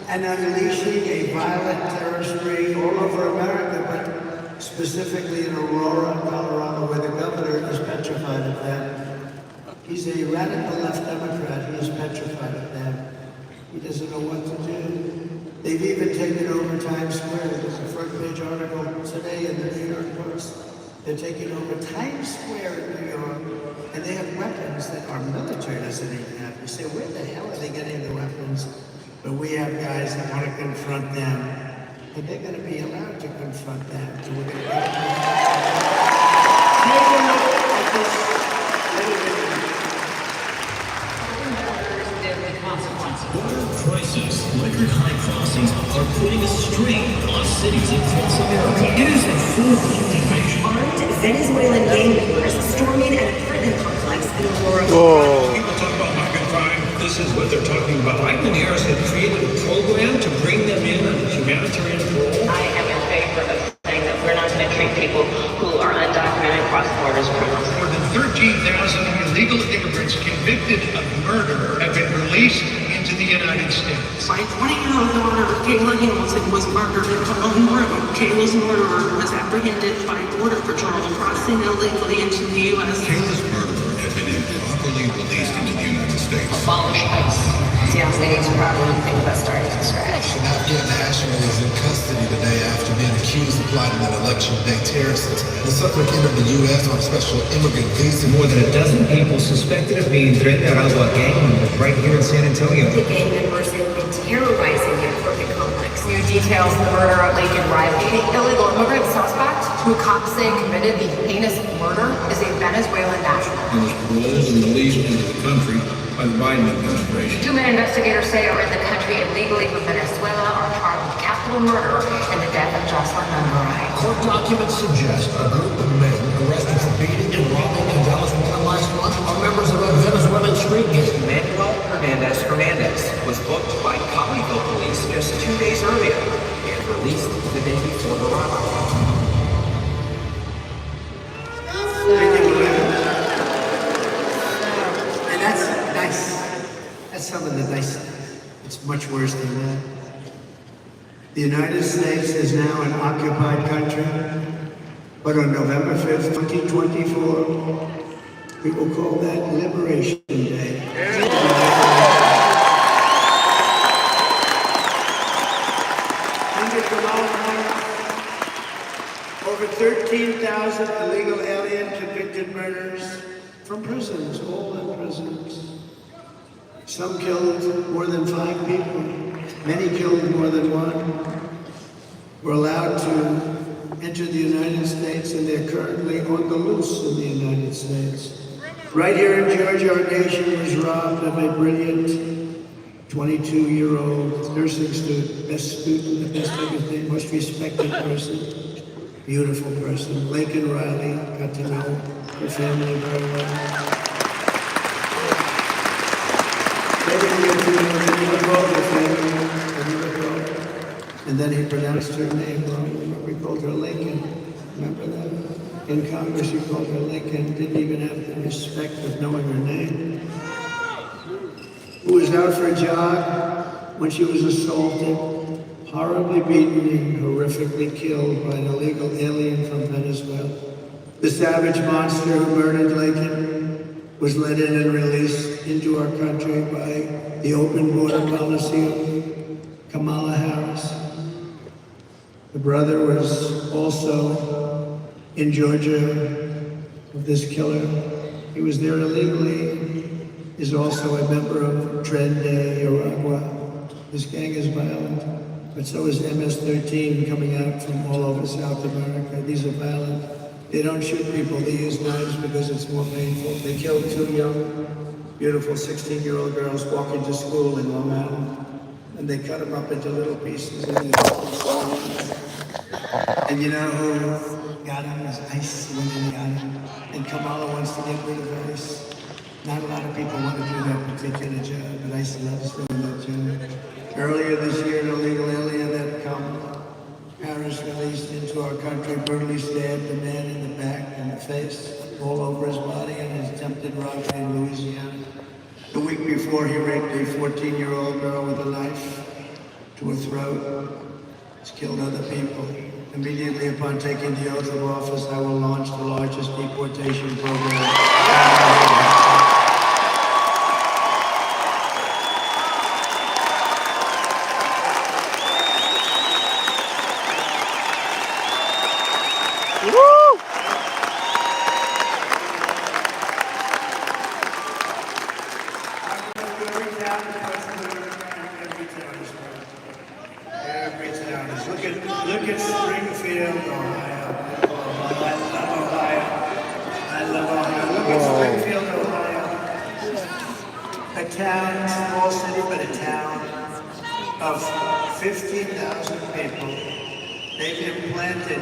and unleashing a violent terror spree all over America, but specifically in Aurora, Colorado, where the governor is petrified of them. He's a radical left Democrat. He is petrified of them. He doesn't know what to do. They've even taken over Times Square. There's a front page article today in the New York Post. They're taking over Times Square in New York, and they have weapons that our military doesn't even have. You say, where the hell are they getting the weapons? But we have guys that want to confront them, and they're going to be allowed to confront them. And we're going to take a look at this. Border crises, record high crossings are putting a strain on cities across America. It is a full-blown invasion. Armed Venezuelan gang members storming an apartment complex in Aurora. People talk about migrant crime. This is what they're talking about. Biden and Harris have created a program to bring them in on humanitarian parole. I am in favor of saying that we're not going to treat people who are undocumented cross-border as criminals. More than 13,000 illegal immigrants convicted of murder have been released into the United States. My 20-year-old daughter, Kayla Hamilton, was murdered in her own room. Kayla's murderer was apprehended by Border Patrol crossing illegally into the U.S. Kayla's murderer had been improperly released into the United States. Abolish ICE. Seattle State is probably think about starting from scratch. An Afghan national is in custody today after being accused of plotting an election day terrorist attack. The suspect entered the U.S. on a special immigrant visa. More than a dozen people suspected of being Tren de Aragua gang members right here in San Antonio. The gang members have been terrorizing the apartment complex. New details of the murder of Lincoln Riley. The illegal immigrant suspect, who cops say committed the heinous murder, is a Venezuelan national. He was paroled and released into the country by the Biden administration. 2 men investigators say are in the country illegally from Venezuela are charged with capital murder and the death of Jocelyn Nungaray. Court documents suggest a group of men arrested for beating and booked by Colleyville police just 2 days earlier and released the day before the robbery. And that's nice. That's some of the nice stuff. It's much worse than that. The United States is now an occupied country, but on November 5th, 2024, we will call that Liberation Day. Under Kamala Harris, over 13,000 illegal alien convicted murderers from prisons, all in prisons. Some killed more than 5 people. Many killed more than one. Were allowed to enter the United States, and they're currently on the loose in the United States. Right here in Georgia, our nation was robbed of a brilliant 22-year-old nursing student, best student, the best everything, most respected person, beautiful person. Laken Riley, got to know her family very well. They didn't get to know the family. And then he pronounced her name wrong. Remember, he called her Laken. Remember that? In Congress, he called her Laken. Didn't even have the respect of knowing her name. Who was out for a jog when she was assaulted, horribly beaten, and horrifically killed by an illegal alien from Venezuela. The savage monster who murdered Laken was let in and released into our country by the open border policy of Kamala Harris. The brother was also in Georgia of this killer. He was there illegally. Is also a member of Tren de Aragua. This gang is violent, but so is MS-13 coming out from all over South America. These are violent. They don't shoot people. They use knives because it's more painful. They killed 2 young, beautiful 16-year-old girls walking to school in Long Island. And they cut them up into little pieces. And you know who got him? Is ICE women got him. And Kamala wants to get rid of ICE. Not a lot of people want to do that particular job, but ICE loves doing that job. Earlier this year, an illegal alien that Kamala Harris released into our country brutally stabbed a man in the back and the face, all over his body, in his attempted robbery in Louisiana. The week before, he raped a 14-year-old girl with a knife to her throat. He's killed other people. Immediately upon taking the oath of office, I will launch the largest deportation program. Look at Springfield, Ohio. I love Ohio. I love Ohio. Look at Springfield, Ohio. A town, small city, but a town of 15,000 people. They've implanted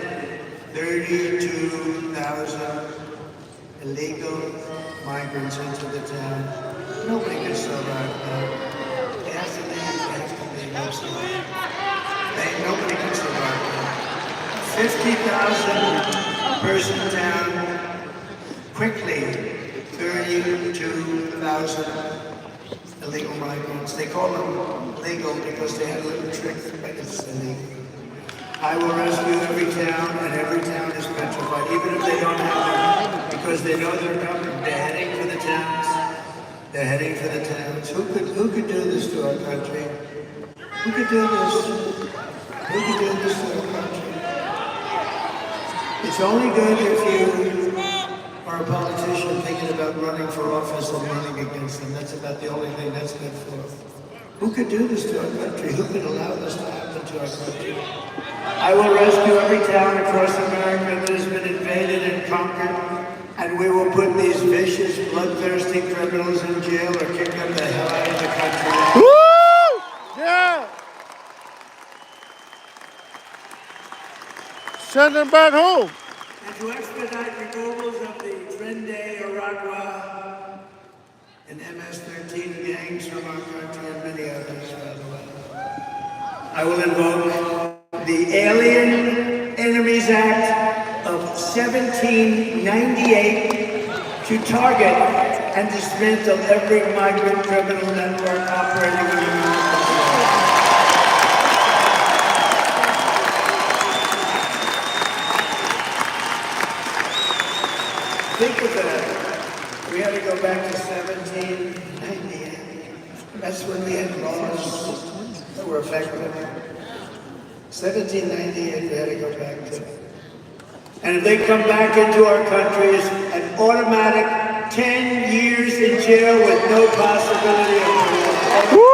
32,000 illegal migrants into the town. Nobody can survive that. They have to leave, absolutely. Nobody can survive that. 50,000 person town, quickly 32,000 illegal migrants. They call them legal because they had a little trick, but it's illegal. I will rescue every town, and every town is petrified, even if they don't have them, because they know they're coming. They're heading for the towns. They're heading for the towns. Who could do this to our country? Who could do this? Who could do this to our country? It's only good if you are a politician thinking about running for office and running against them. That's about the only thing that's good for. Who could do this to our country? Who could allow this to happen to our country? I will rescue every town across America that has been invaded and conquered, and we will put these vicious, bloodthirsty criminals in jail or kick them the hell out of the country. Woo! Yeah! Send them back home. And to expedite removals of the Tren de Aragua and MS-13 gangs from our country and many others. I will invoke the Alien Enemies Act of 1798 to target and dismantle every migrant criminal network operating in America. Think of that. We had to go back to 1798. That's when we had laws that were effective. 1798, we had to go back to. And if they come back into our country, it's an automatic 10 years in jail with no possibility of parole.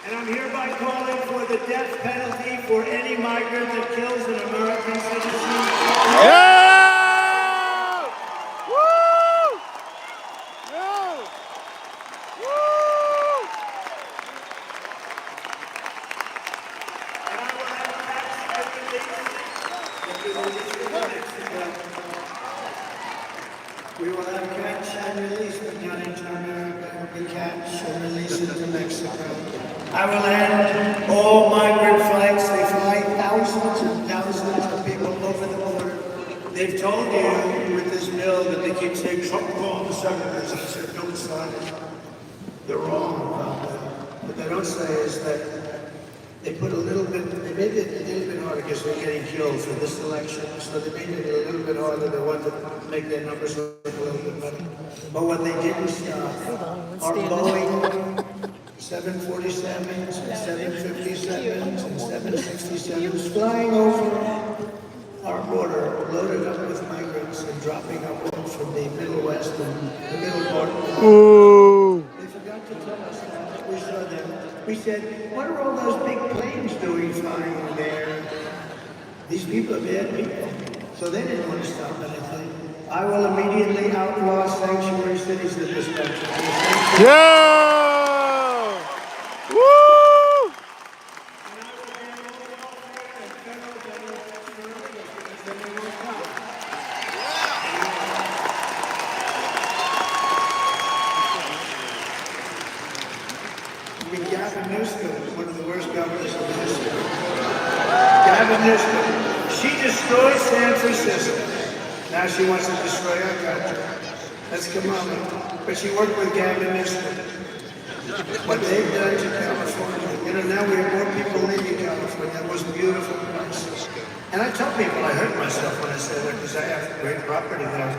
And I'm hereby calling for the death penalty for any migrant that kills an American citizen. Yeah! Woo! Yeah! Woo! And I will have tax regulation. We will have catch and release, but not into America. We catch and release into Mexico. I will end all migrant flights. They fly thousands and thousands of people over the border. They've told you with this bill that they keep saying Trump called the senators and said don't sign it. They're wrong about that. What they don't say is that they put a little bit, they made it a little bit harder because they're getting killed for this election, so they made it a little bit harder. They wanted to make their numbers look a little bit better. But what they didn't stop are Boeing 747s and 757s and 767s flying over our border, loaded up with migrants and dropping up from the Middle West and the middle part of the world. They forgot to tell us that. We saw them. We said, what are all those big planes doing flying there? These people are bad people. So they didn't want to stop anything. I will immediately outlaw sanctuary cities in this country. Yeah! Woo! Gavin Newsom, one of the worst governors in history. Gavin Newsom, she destroyed San Francisco. Now she wants to destroy our country. That's Kamala. But she worked with Gavin Newsom. What they've done to California, now we have more people leaving California. That was beautiful place. And I tell people I hurt myself when I say that because I have great property there.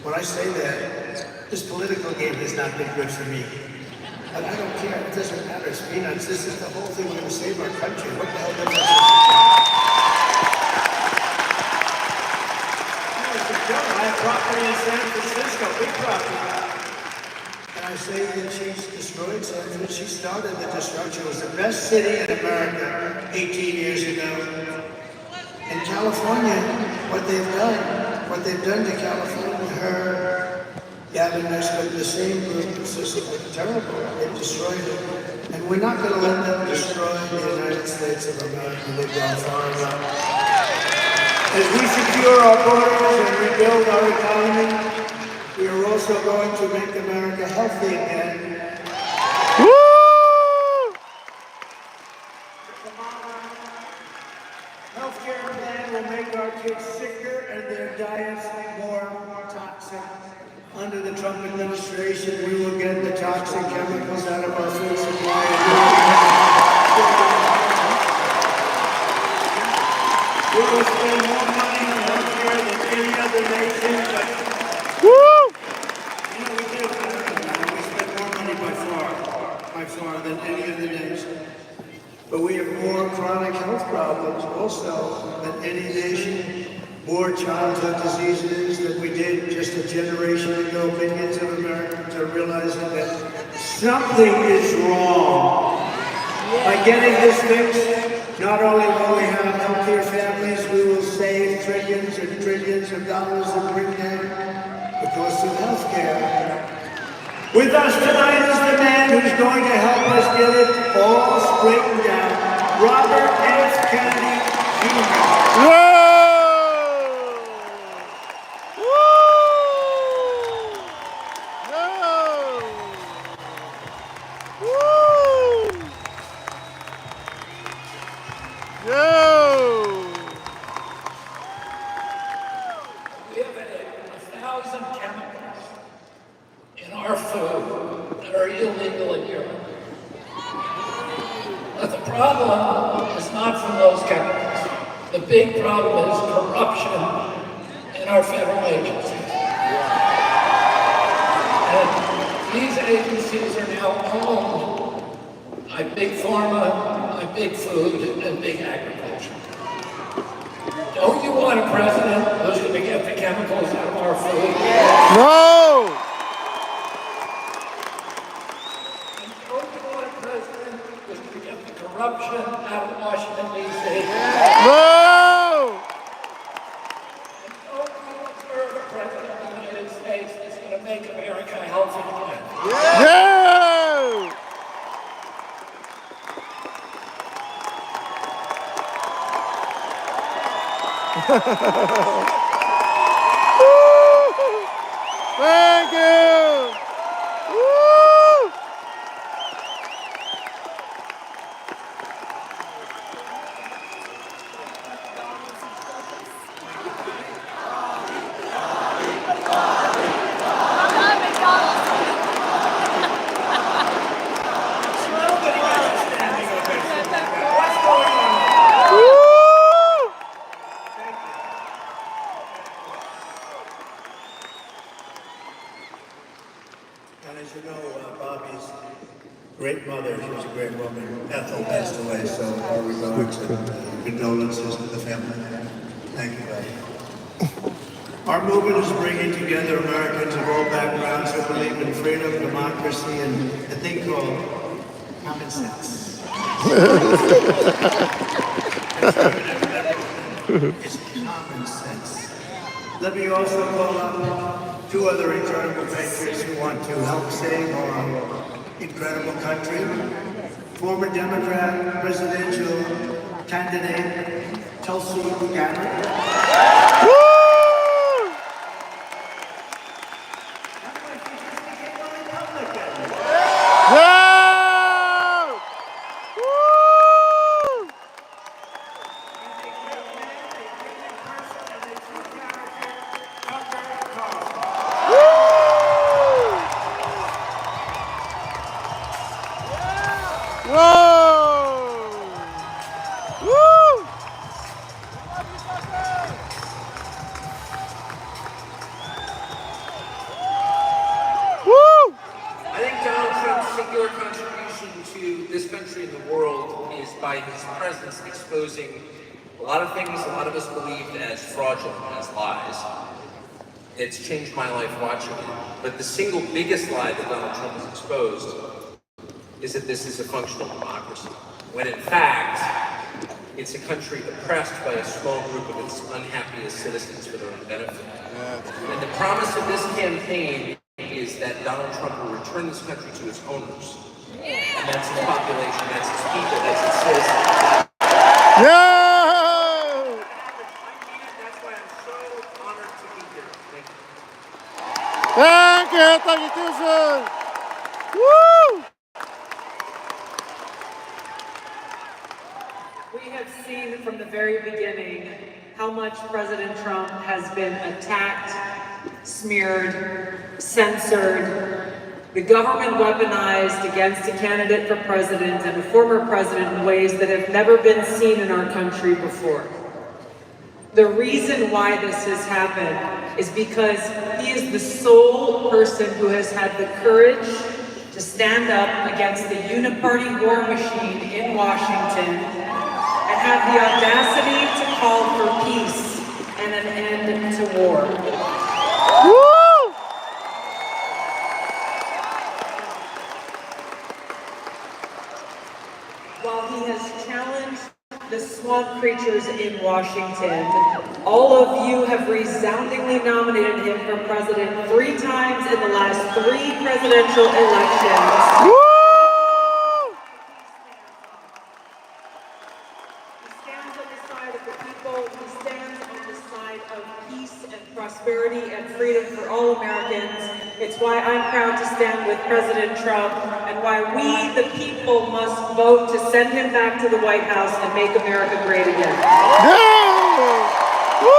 When I say that, this political game has not been good for me. But I don't care. It doesn't matter. It's peanuts. This is the whole thing. We're going to save our country. What the hell does that? I have property in San Francisco, big property. And I say that she's destroyed San Francisco. She started the destruction. It was the best city in America 18 years ago. In California, what they've done to California, Gavin Newsom, the same group, it's just terrible. They've destroyed it. And we're not going to let them destroy the United States of America. They've gone far enough. As we secure our borders and rebuild our economy, we are also going to make America healthy again. Woo! Healthcare plan will make our kids sicker and their diets more toxic. Under the Trump administration, we will get the toxic chemicals out of our food supply. We will spend more money on healthcare than any other nation. Woo! We do. We spend more money by far than any other nation. But we have more chronic health problems also than any nation. More childhood diseases than we did just a generation ago. Millions of Americans are realizing that something is wrong. By getting this fixed, not only will we have healthier families, we will save trillions and trillions of dollars and bring down the cost of health care. With us tonight is the man who's going to help us get it all straightened out. Robert F. Kennedy Jr. Yeah! big problem is corruption in our federal agencies. And these agencies are now owned by big pharma, by big food, and big agriculture. Don't you want a president who's going to get the chemicals out of our food? No! And don't you want a president who's going to get the corruption out of Washington, D.C.? No! And don't you observe a president of the United States that's going to make America healthy again? Yeah! Thank you! Woo! And as you know, Bobby's great mother, she was a great woman, Ethel, passed away, so our regards and condolences to the family. Thank you, Bobby. Our movement is bringing together Americans of all backgrounds who believe in freedom, democracy, and a thing called common sense. It's common sense. Let me also call on two other incredible patriots who want to help save our incredible country. Former Democrat presidential candidate Tulsi Gabbard. I think Donald Trump's singular contribution to this country and the world is by his presence exposing a lot of things a lot of us believed as fraudulent, as lies. It's changed my life watching it. But the single biggest lie that Donald Trump has exposed is that this is a functional democracy, when in fact, it's a country oppressed by a small group of its unhappiest citizens for their own benefit. And the promise of this campaign is that Donald Trump will return this country to its owners. And that's its population, that's its people, that's its citizens. Yeah! That's why I'm so honored to be here. Thank you, Susan! Woo! We have seen from the very beginning how much President Trump has been attacked, smeared, censored, the government weaponized against a candidate for president and a former president in ways that have never been seen in our country before. The reason why this has happened is because he is the sole person who has had the courage to stand up against the uniparty war machine in Washington and have the audacity to call for peace and an end to war. Woo! While he has challenged the swamp creatures in Washington, all of you have resoundingly nominated him for president 3 times in the last 3 presidential elections. Woo! He stands on the side of the people. He stands on the side of peace and prosperity and freedom for all Americans. It's why I'm proud to stand with President Trump and why we, the people, must vote to send him back to the White House and make America great again. Yeah! Woo!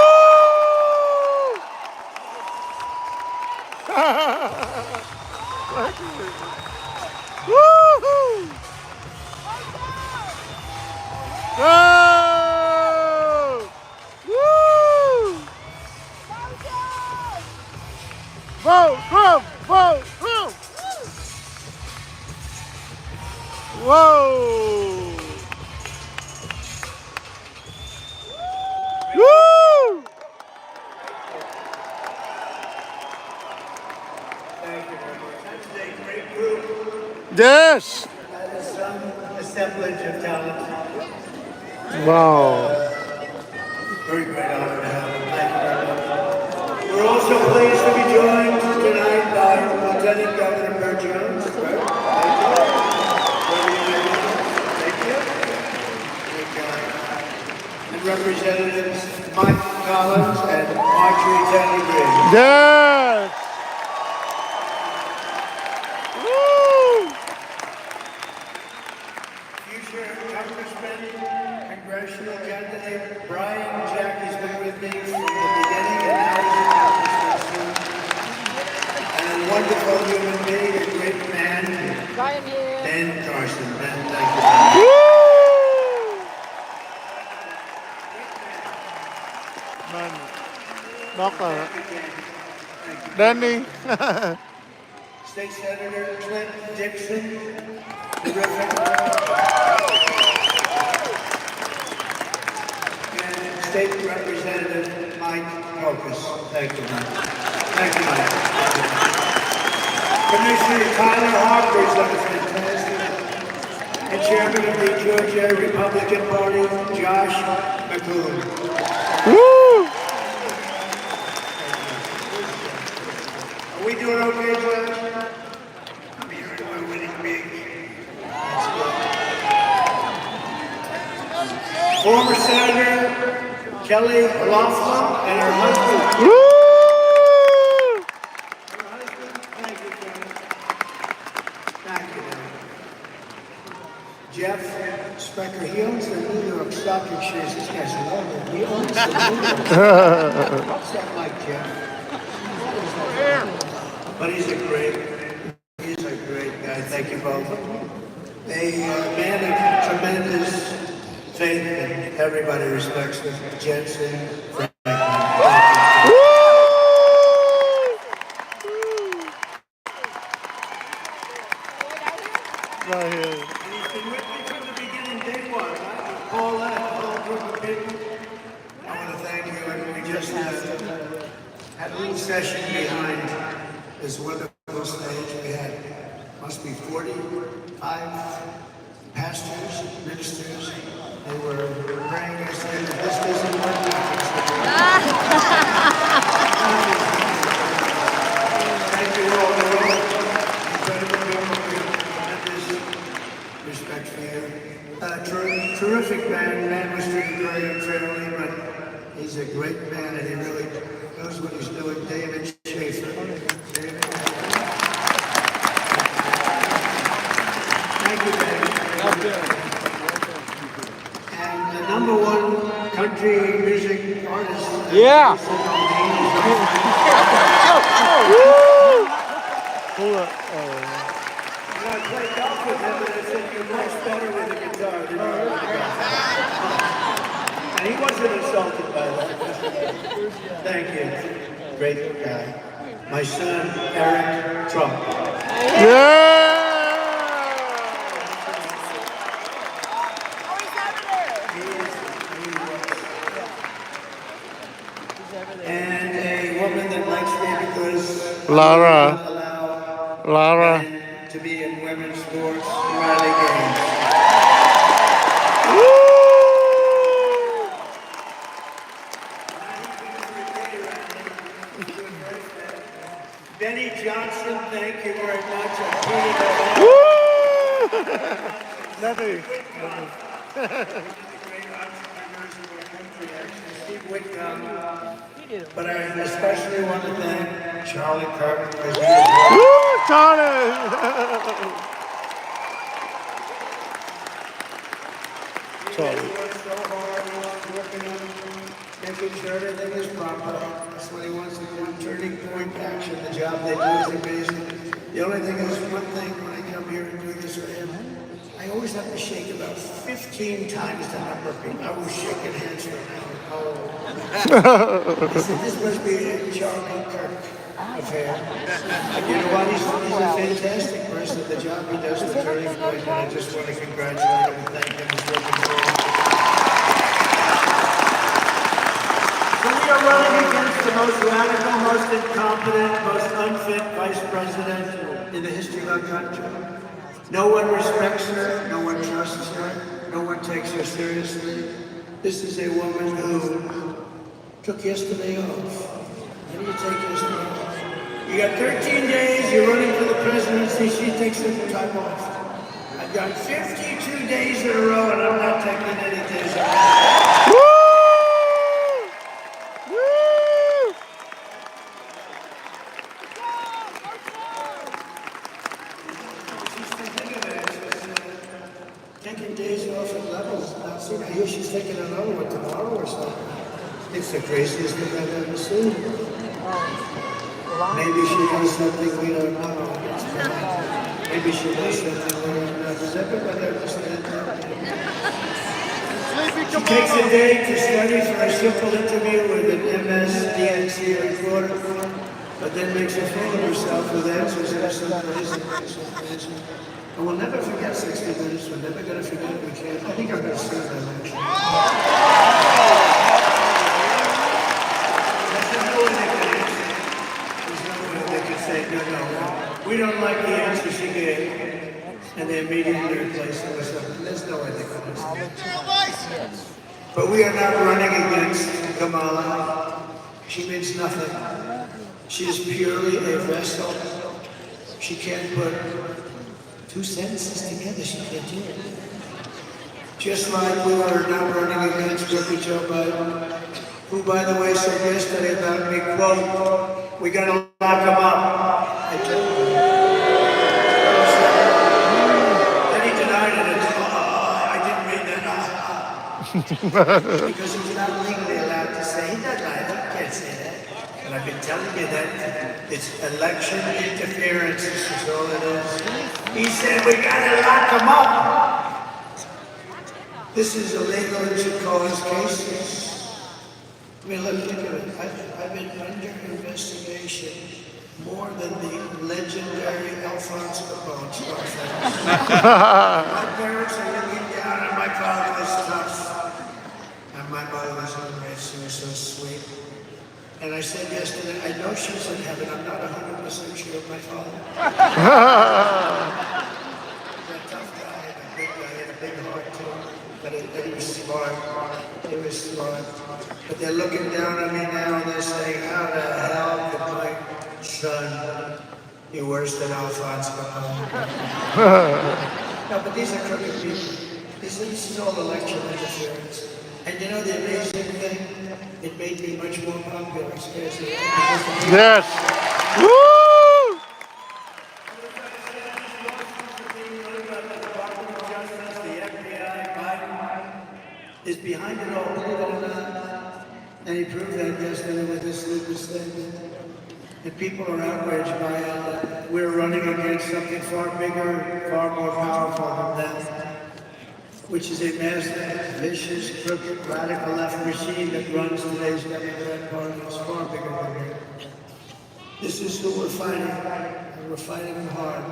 Thank you. Woo-hoo! Go! Yes. That is some assemblage of talent. Wow. Very great honor to have him. Thank you very much. We're also pleased to be joined tonight by Lieutenant Governor Bert Jones. Bert, thank you. Great guy. And Representatives Mike Collins and Marjorie Taylor Greene. Yes. Woo. Future Congressman, Congressional candidate Brian Jack has been with me from the beginning, and now he's a congressman. And a wonderful human being, a great man. Brian here. Ben Carson. Ben, thank you. Woo. Man. Knocker. Danny. State Senator Clint Dixon. Terrific. And State Representative Mike Pocus. Thank you, Mike. Thank you, Mike. Commissioner Tyler Harper is fantastic. And Chairman of the Georgia Republican Party, Josh McCoon. Woo. Are we doing okay, Josh? I'm here. We're winning big. That's good. Former Senator Kelly Laughlin and her husband. Woo. Thank you, Kelly. Thank you, Kelly. Jeff Sprecher, he owns the New York Stock Exchange. This guy's lovely. He owns the New York Stock Exchange. What's that like, Jeff? But he's a great guy. Thank you both. A man of tremendous faith, and everybody respects him. Jensen Franklin. Right here. And he's been with me from the beginning, day one. Right? Paula and a whole group of people. I want to thank you. And we just had a little session behind this wonderful stage. We had, must be 45 pastors, ministers. They were praying and saying that this doesn't work. Thank you all. Incredible people. Tremendous respect for you. Terrific man. Man was treated very unfairly, but he's a great man and he really knows what he's doing. David Schaefer. David. Thank you, David. And the #1 country music artist. Yeah. Pull up. I played golf with him and I said, you're much better with a guitar than you are with a golf. And he wasn't insulted by that. Thank you. Great guy. My son, Eric Trump. Yeah. And a woman that likes me because Lara. I don't allow Lara. men to be in women's sports, rally games. Benny Johnson, thank you very much. Nothing. Steve Whitcomb. But I especially want to thank Charlie Kirk because he is Woo, Charlie! Charlie. He works so hard, he's working on making sure everything is proper. That's what he wants to do. Turning point action, the job they do is amazing. The only thing is one thing when I come here and do this for him, I always have to shake about 15 times the number of people. I was shaking hands for an hour. Oh. I said, this must be a Charlie Kirk affair. And you know what? He's a fantastic person. The job he does for Turning Point, and I just want to congratulate him and thank him. He's working for him. So we are running against the most radical, most incompetent, most unfit vice president in the history of our country. No one respects her, no one trusts her, no one takes her seriously. This is a woman who took yesterday off. How do you take yesterday off? You got 13 days, you're running for the presidency, she takes some time off. I've got 52 days in a row and I'm not taking any days off. Woo! Woo! Taking days off at levels. Now, see, I hear she's taking another one tomorrow or something. It's the craziest thing I've ever seen. Maybe she does something we don't know. Maybe she does something we don't know. Does everybody understand that? She takes a day to study for a simple interview with an MSDNC reporter, but then makes a fool of herself with answers that are so crazy. And we'll never forget 60 Minutes. We're never going to forget it. We can't. I think I'm going to sing that actually. There's no way they can say, no, we don't like the answer she gave. And they immediately replace it with something. There's no way they can say. But we are not running against Kamala. She means nothing. She is purely a vessel. She can't put two sentences together, she can't do it. Just like we were not running against Joe Biden, who, by the way, said yesterday about me, quote, we gotta lock him up. I told him. Then he denied it and said, I didn't mean that. Because he's not legally allowed to say, he doesn't, he can't say that. And I've been telling you that it's election interference, this is all it is. He said, we gotta lock him up. This is illegal and should cause cases. I mean, look at it. I've been under investigation more than the legendary Alphonse Capone. My parents are looking down and my father was tough. And my mother was always so sweet. And I said yesterday, I know she's in heaven. I'm not 100% sure of my father. He's a tough guy, a big guy, and a big heart too. But he was smart. He was smart. But they're looking down on me now and they're saying, how the hell could my son be worse than Alphonse Capone? No, but these are crooked people. This is all election interference. And you know the amazing thing? It made me much more popular. Yes. Woo! Is behind it all, believe it or not. And he proved that yesterday with his sleeper statement. And people are outraged by it. We're running against something far bigger, far more powerful than that, which is a massive, vicious, crooked, radical left machine that runs today's Democrat Party. It's far bigger than that. This is who we're fighting, and we're fighting them hard.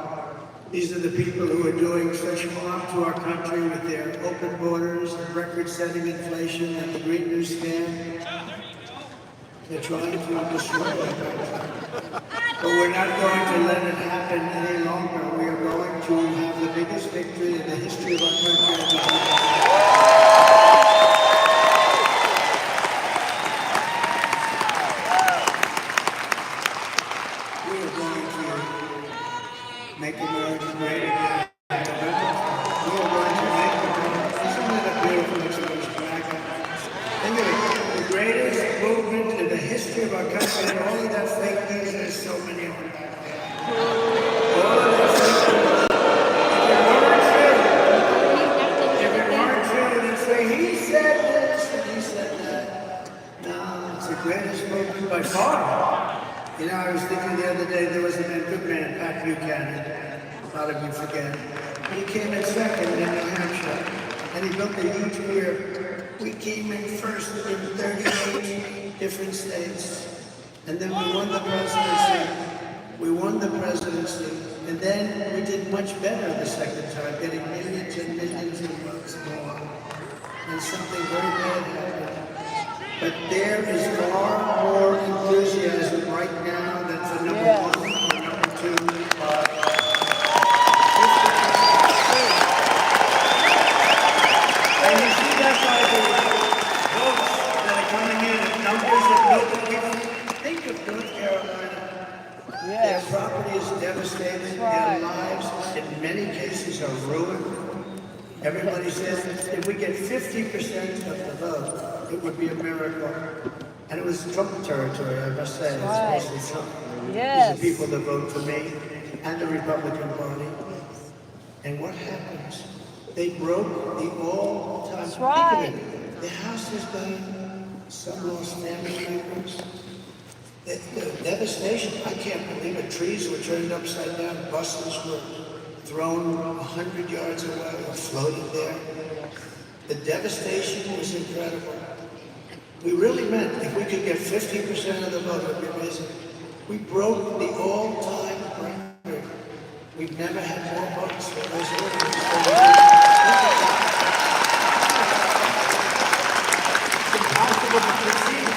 These are the people who are doing such harm to our country with their open borders, and record-setting inflation, and the Green New Scam. They're trying to destroy our country. But we're not going to let it happen any longer. We are going to have the biggest victory in the history of our country. We are going to make America great again. We are going to make America, isn't that a beautiful expression? Think of it, the greatest movement in the history of our country, and all of that fake news, there's so many of them back there. All of that fake news. If it weren't true, they'd say, he said this and he said that. No, it's the greatest movement by far. You know, I was thinking the other day, there was a man, good man, Pat Buchanan. A lot of you forget. He came in second in New Hampshire, and he built a huge pier. We came in first in 38 different states, and then we won the presidency. We won the presidency, and then we did much better the second time, getting millions and millions of votes more. And something very bad happened. But there is far more enthusiasm right now than for number one or number two. property is devastated. Their lives, in many cases, are ruined. Everybody says if we get 50% of the vote, it would be a miracle. And it was Trump territory, I must say. It's mostly Trump. Yes. These are people that vote for me and the Republican Party. And what happens? They broke the all-time. That's right. The house is going. Some lost family members. The devastation, I can't believe it. Trees were turned upside down. Buses were thrown 100 yards away or floated there. The devastation was incredible. We really meant if we could get 50% of the vote, it would be amazing. We broke the all-time record. We've never had more votes for resolutions. It's impossible to conceive.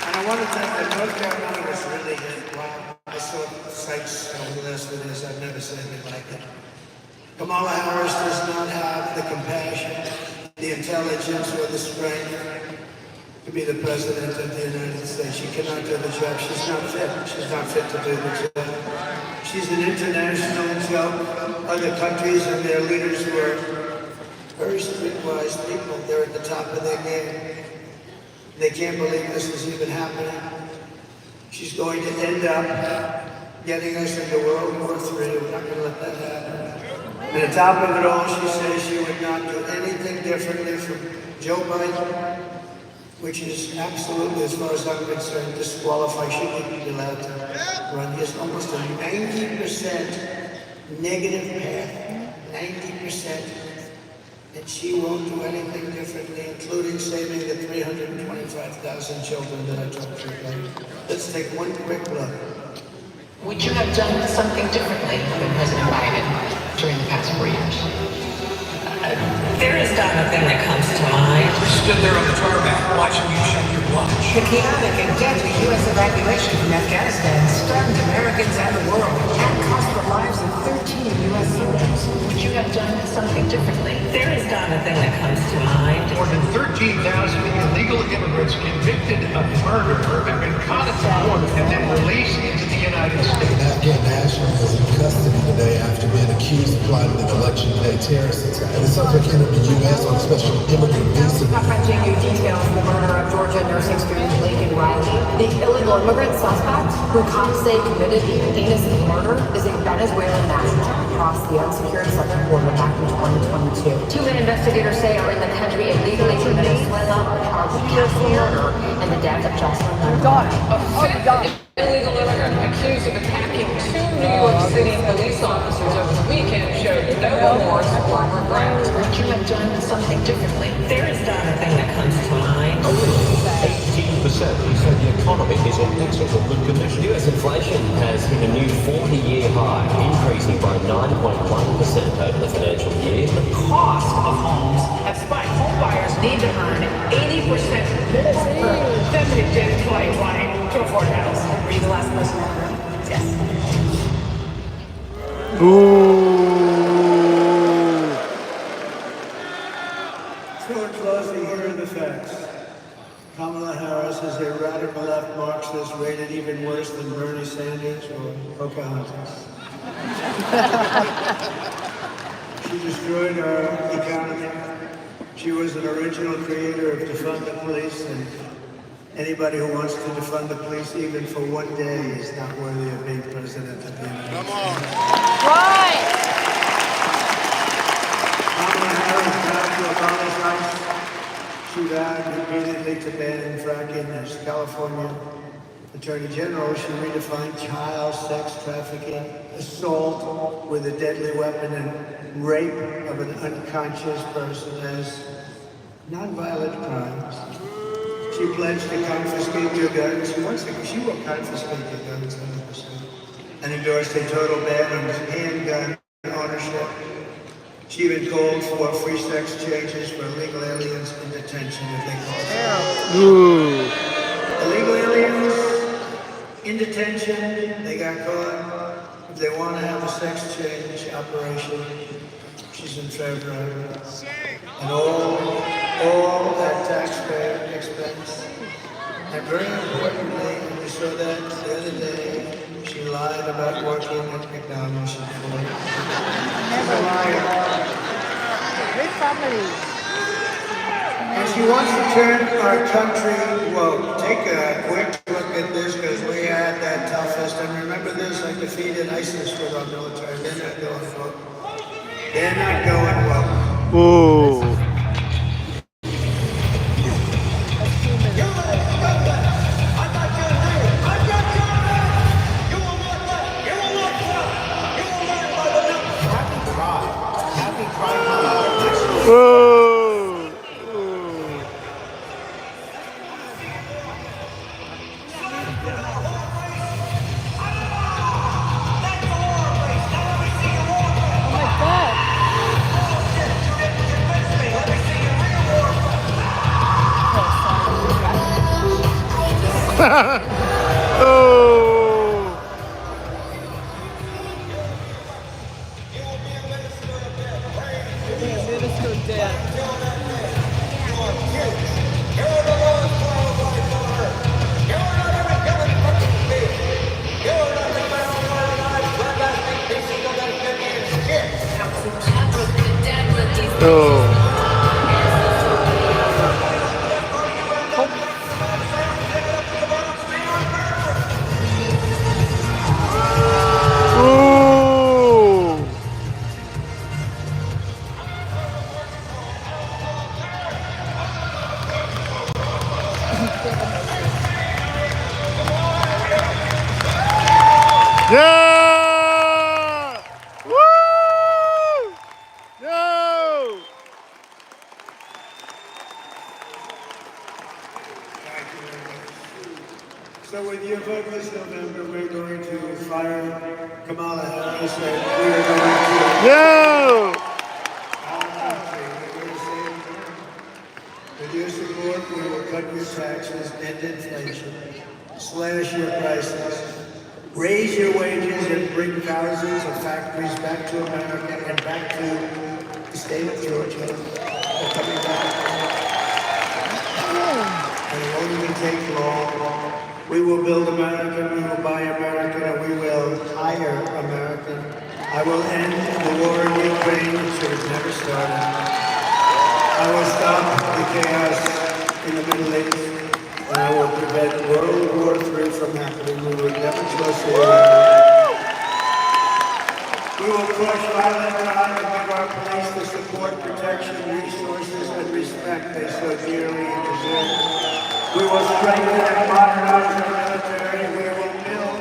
And I want to thank you, North Carolina was really good. Wow. I saw sites on the list for this. I've never seen anything like it. Kamala Harris does not have the compassion, the intelligence, or the strength to be the president of the United States. She cannot do the job. She's not fit. She's not fit to do the job. She's an international joke. Other countries and their leaders were very streetwise people. They're at the top of their game. They can't believe this is even happening. She's going to end up getting us into World War III. We're not going to let that happen. And on top of it all, she says she would not do anything differently from Joe Biden, which is absolutely, as far as I'm concerned, disqualified. She wouldn't be allowed to run. He has almost a 90% negative path, 90%. And she won't do anything differently, including saving the 325,000 children that I talked to you about. Let's take one quick look. Would you have done something differently than President Biden during the past 4 years? There is not a thing that comes to mind. Stood there on the tarmac watching you shut your lunch. The chaotic and deadly U.S. evacuation from Afghanistan stunned Americans and the world and cost the lives of 13 U.S. soldiers. Would you have done something differently? There is not a thing that comes to mind. More than 13,000 illegal immigrants convicted of murder have been caught at the border and then released into the United States. An Afghan national is in custody today after being accused of plotting an election day terrorist attack. The subject entered the U.S. on a special immigrant visa. Bringing you details of the murder of Georgia nursing student Laken Riley. The illegal immigrant suspect, who cops say committed the heinous murder, is a Venezuelan national across the unsecured southern border back in 2022. Two men investigators say are in the country illegally from Venezuela on charge of capital murder and the death of Jocelyn. Illegal immigrant accused of attacking two New York City police officers over the weekend showed no remorse or regret. Would you have done something differently? There is not a thing that comes to mind. 18% said the economy is in excellent good condition. US inflation has hit a new 40-year high, increasing by 9.1% over the financial year. The cost of homes have spiked. Home buyers need to earn 80% more than they did in 2020 to afford a house. Were you the last person in the room? Yes. George Losey, here are the facts. Kamala Harris is a radical left Marxist rated even worse than Bernie Sanders or Pocahontas. She destroyed our economy. She was an original creator of defund the police, and anybody who wants to defund the police even for one day is not worthy of being president of the United States. Come on. Right. Kamala Harris vowed to abolish ICE. She vowed repeatedly to ban fracking. As California Attorney General, she redefined child sex trafficking, assault with a deadly weapon, and rape of an unconscious person as nonviolent crimes. She pledged to confiscate your guns. She will confiscate your guns 100%. And endorsed a total ban on handgun ownership. She even called for free sex changes for illegal aliens in detention, if they call it. Illegal aliens in detention, they got caught. If they want to have a sex change operation, she's in favor of it. And all at taxpayer expense. And very importantly, we saw that the other day, she She lied about working at McDonald's. Never lied. Great family. And she wants to turn our country woke. Take a quick look at this because we had that toughest. And remember this, I defeated ISIS with our military. They're not going woke. They're not going woke. Ooh. Ooh. Oh. Minister dead. Oh. Ooh. Yeah! Woo! Yo! So with your vote this November, we're going to fire Kamala Harris and we are going to... Yo! With your support, we will cut your taxes, end inflation, slash your prices, raise your wages, and bring thousands of factories back to America and back to the state of Georgia. They're coming back. And it won't even take long. We will build America, we will buy American, and we will hire American. I will end the war in Ukraine, which should have never started. I will stop the chaos in the Middle East, and I will prevent World War III from happening. We will never trust anyone. We will crush violent crime and give our police the support, protection, resources, and respect they so dearly deserve. We will strengthen and modernize our military. We will build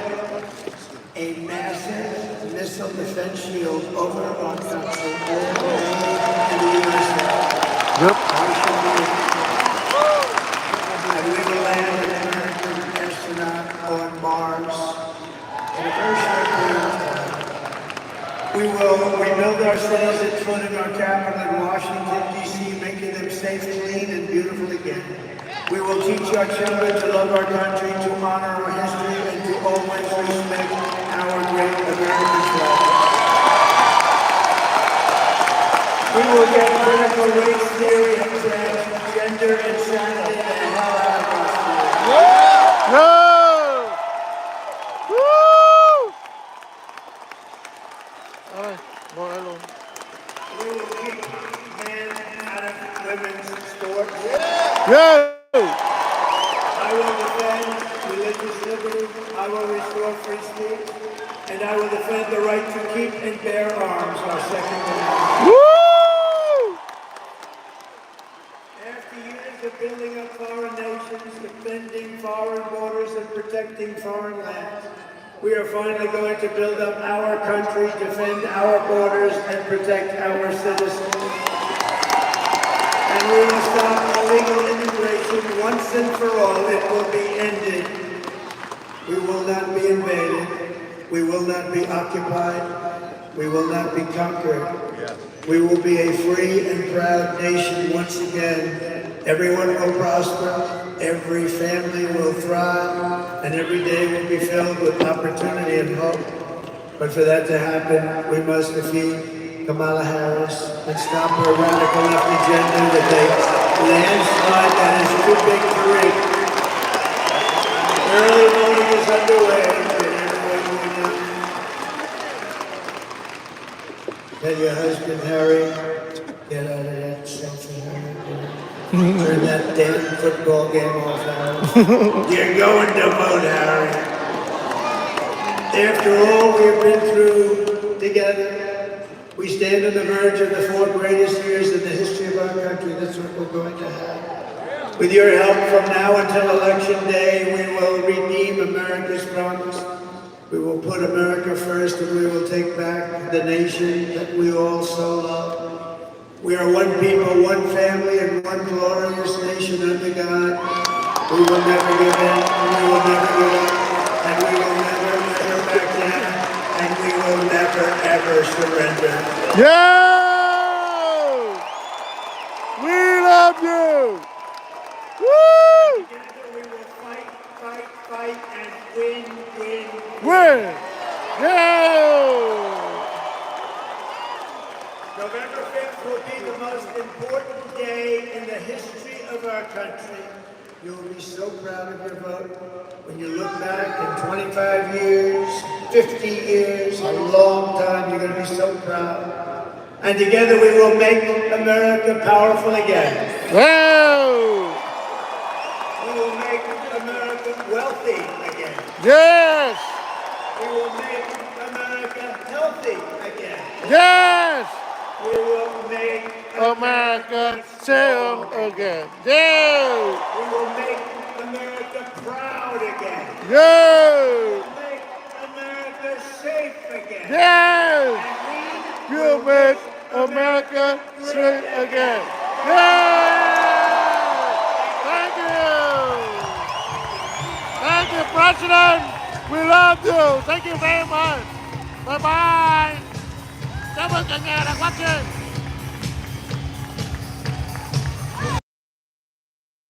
a massive missile defense shield over our country, all in the USA. Yep. And we will land an American astronaut on Mars in a very short period of time. We will rebuild our cities and foot in our capital in Washington, D.C., making them safe, clean, and beautiful again. We will teach our children to love our country, to honor our history, and to always respect our great American flag. We will get critical race theory and transgender insanity the hell out of us. Yo! Woo! Ay, no, hello. We will keep men out of women's sports. Yo! I will defend religious liberty. I will restore free speech. And I will defend the right to keep and bear arms, our Second Amendment. Woo! After years of building up foreign nations, defending foreign borders, and protecting foreign lands, we are finally going to build up our country, defend our borders, and protect our citizens. And we will stop illegal immigration once and for all. It will be ended. We will not be invaded. We will not be occupied. We will not be conquered. We will be a free and proud nation once again. Everyone will prosper, every family will thrive, and every day will be filled with opportunity and hope. But for that to happen, we must defeat Kamala Harris and stop her radical left agenda with a landslide that is too big to reach. Early voting is underway, and everyone will tell your husband, Harry, get out of that selfie, Harry. Turn that damn football game off, Harry. You're going to vote, Harry. After all we've been through together, we stand on the verge of the 4 greatest years in the history of our country. That's what we're going to have. With your help from now until Election Day, we will redeem America's promise. We will put America first, and we will take back the nation that we all so love. We are one people, one family, and one glorious nation under God. We will never give in, and we will never give up, and we will never back down, and we will never, ever surrender. Yeah! We love you! Woo! Together we will fight, fight, fight, and win, win, Win! Yeah! November 5th will be the most important day in the history of our country. You will be so proud of your vote when you look back in 25 years, 50 years, a long time. You're going to be so proud. And together we will make America powerful again. Whoa! We will make America wealthy again. Yes! We will make America healthy again. Yes! We will make America sail again. Yeah! We will make America proud again. Yeah! We will make America safe again. Yeah! You'll make America straight again. Yeah! Thank you! Thank you, President! We love you! Thank you very much! Bye-bye! Cảm ơn cả nhà đã quan tâm.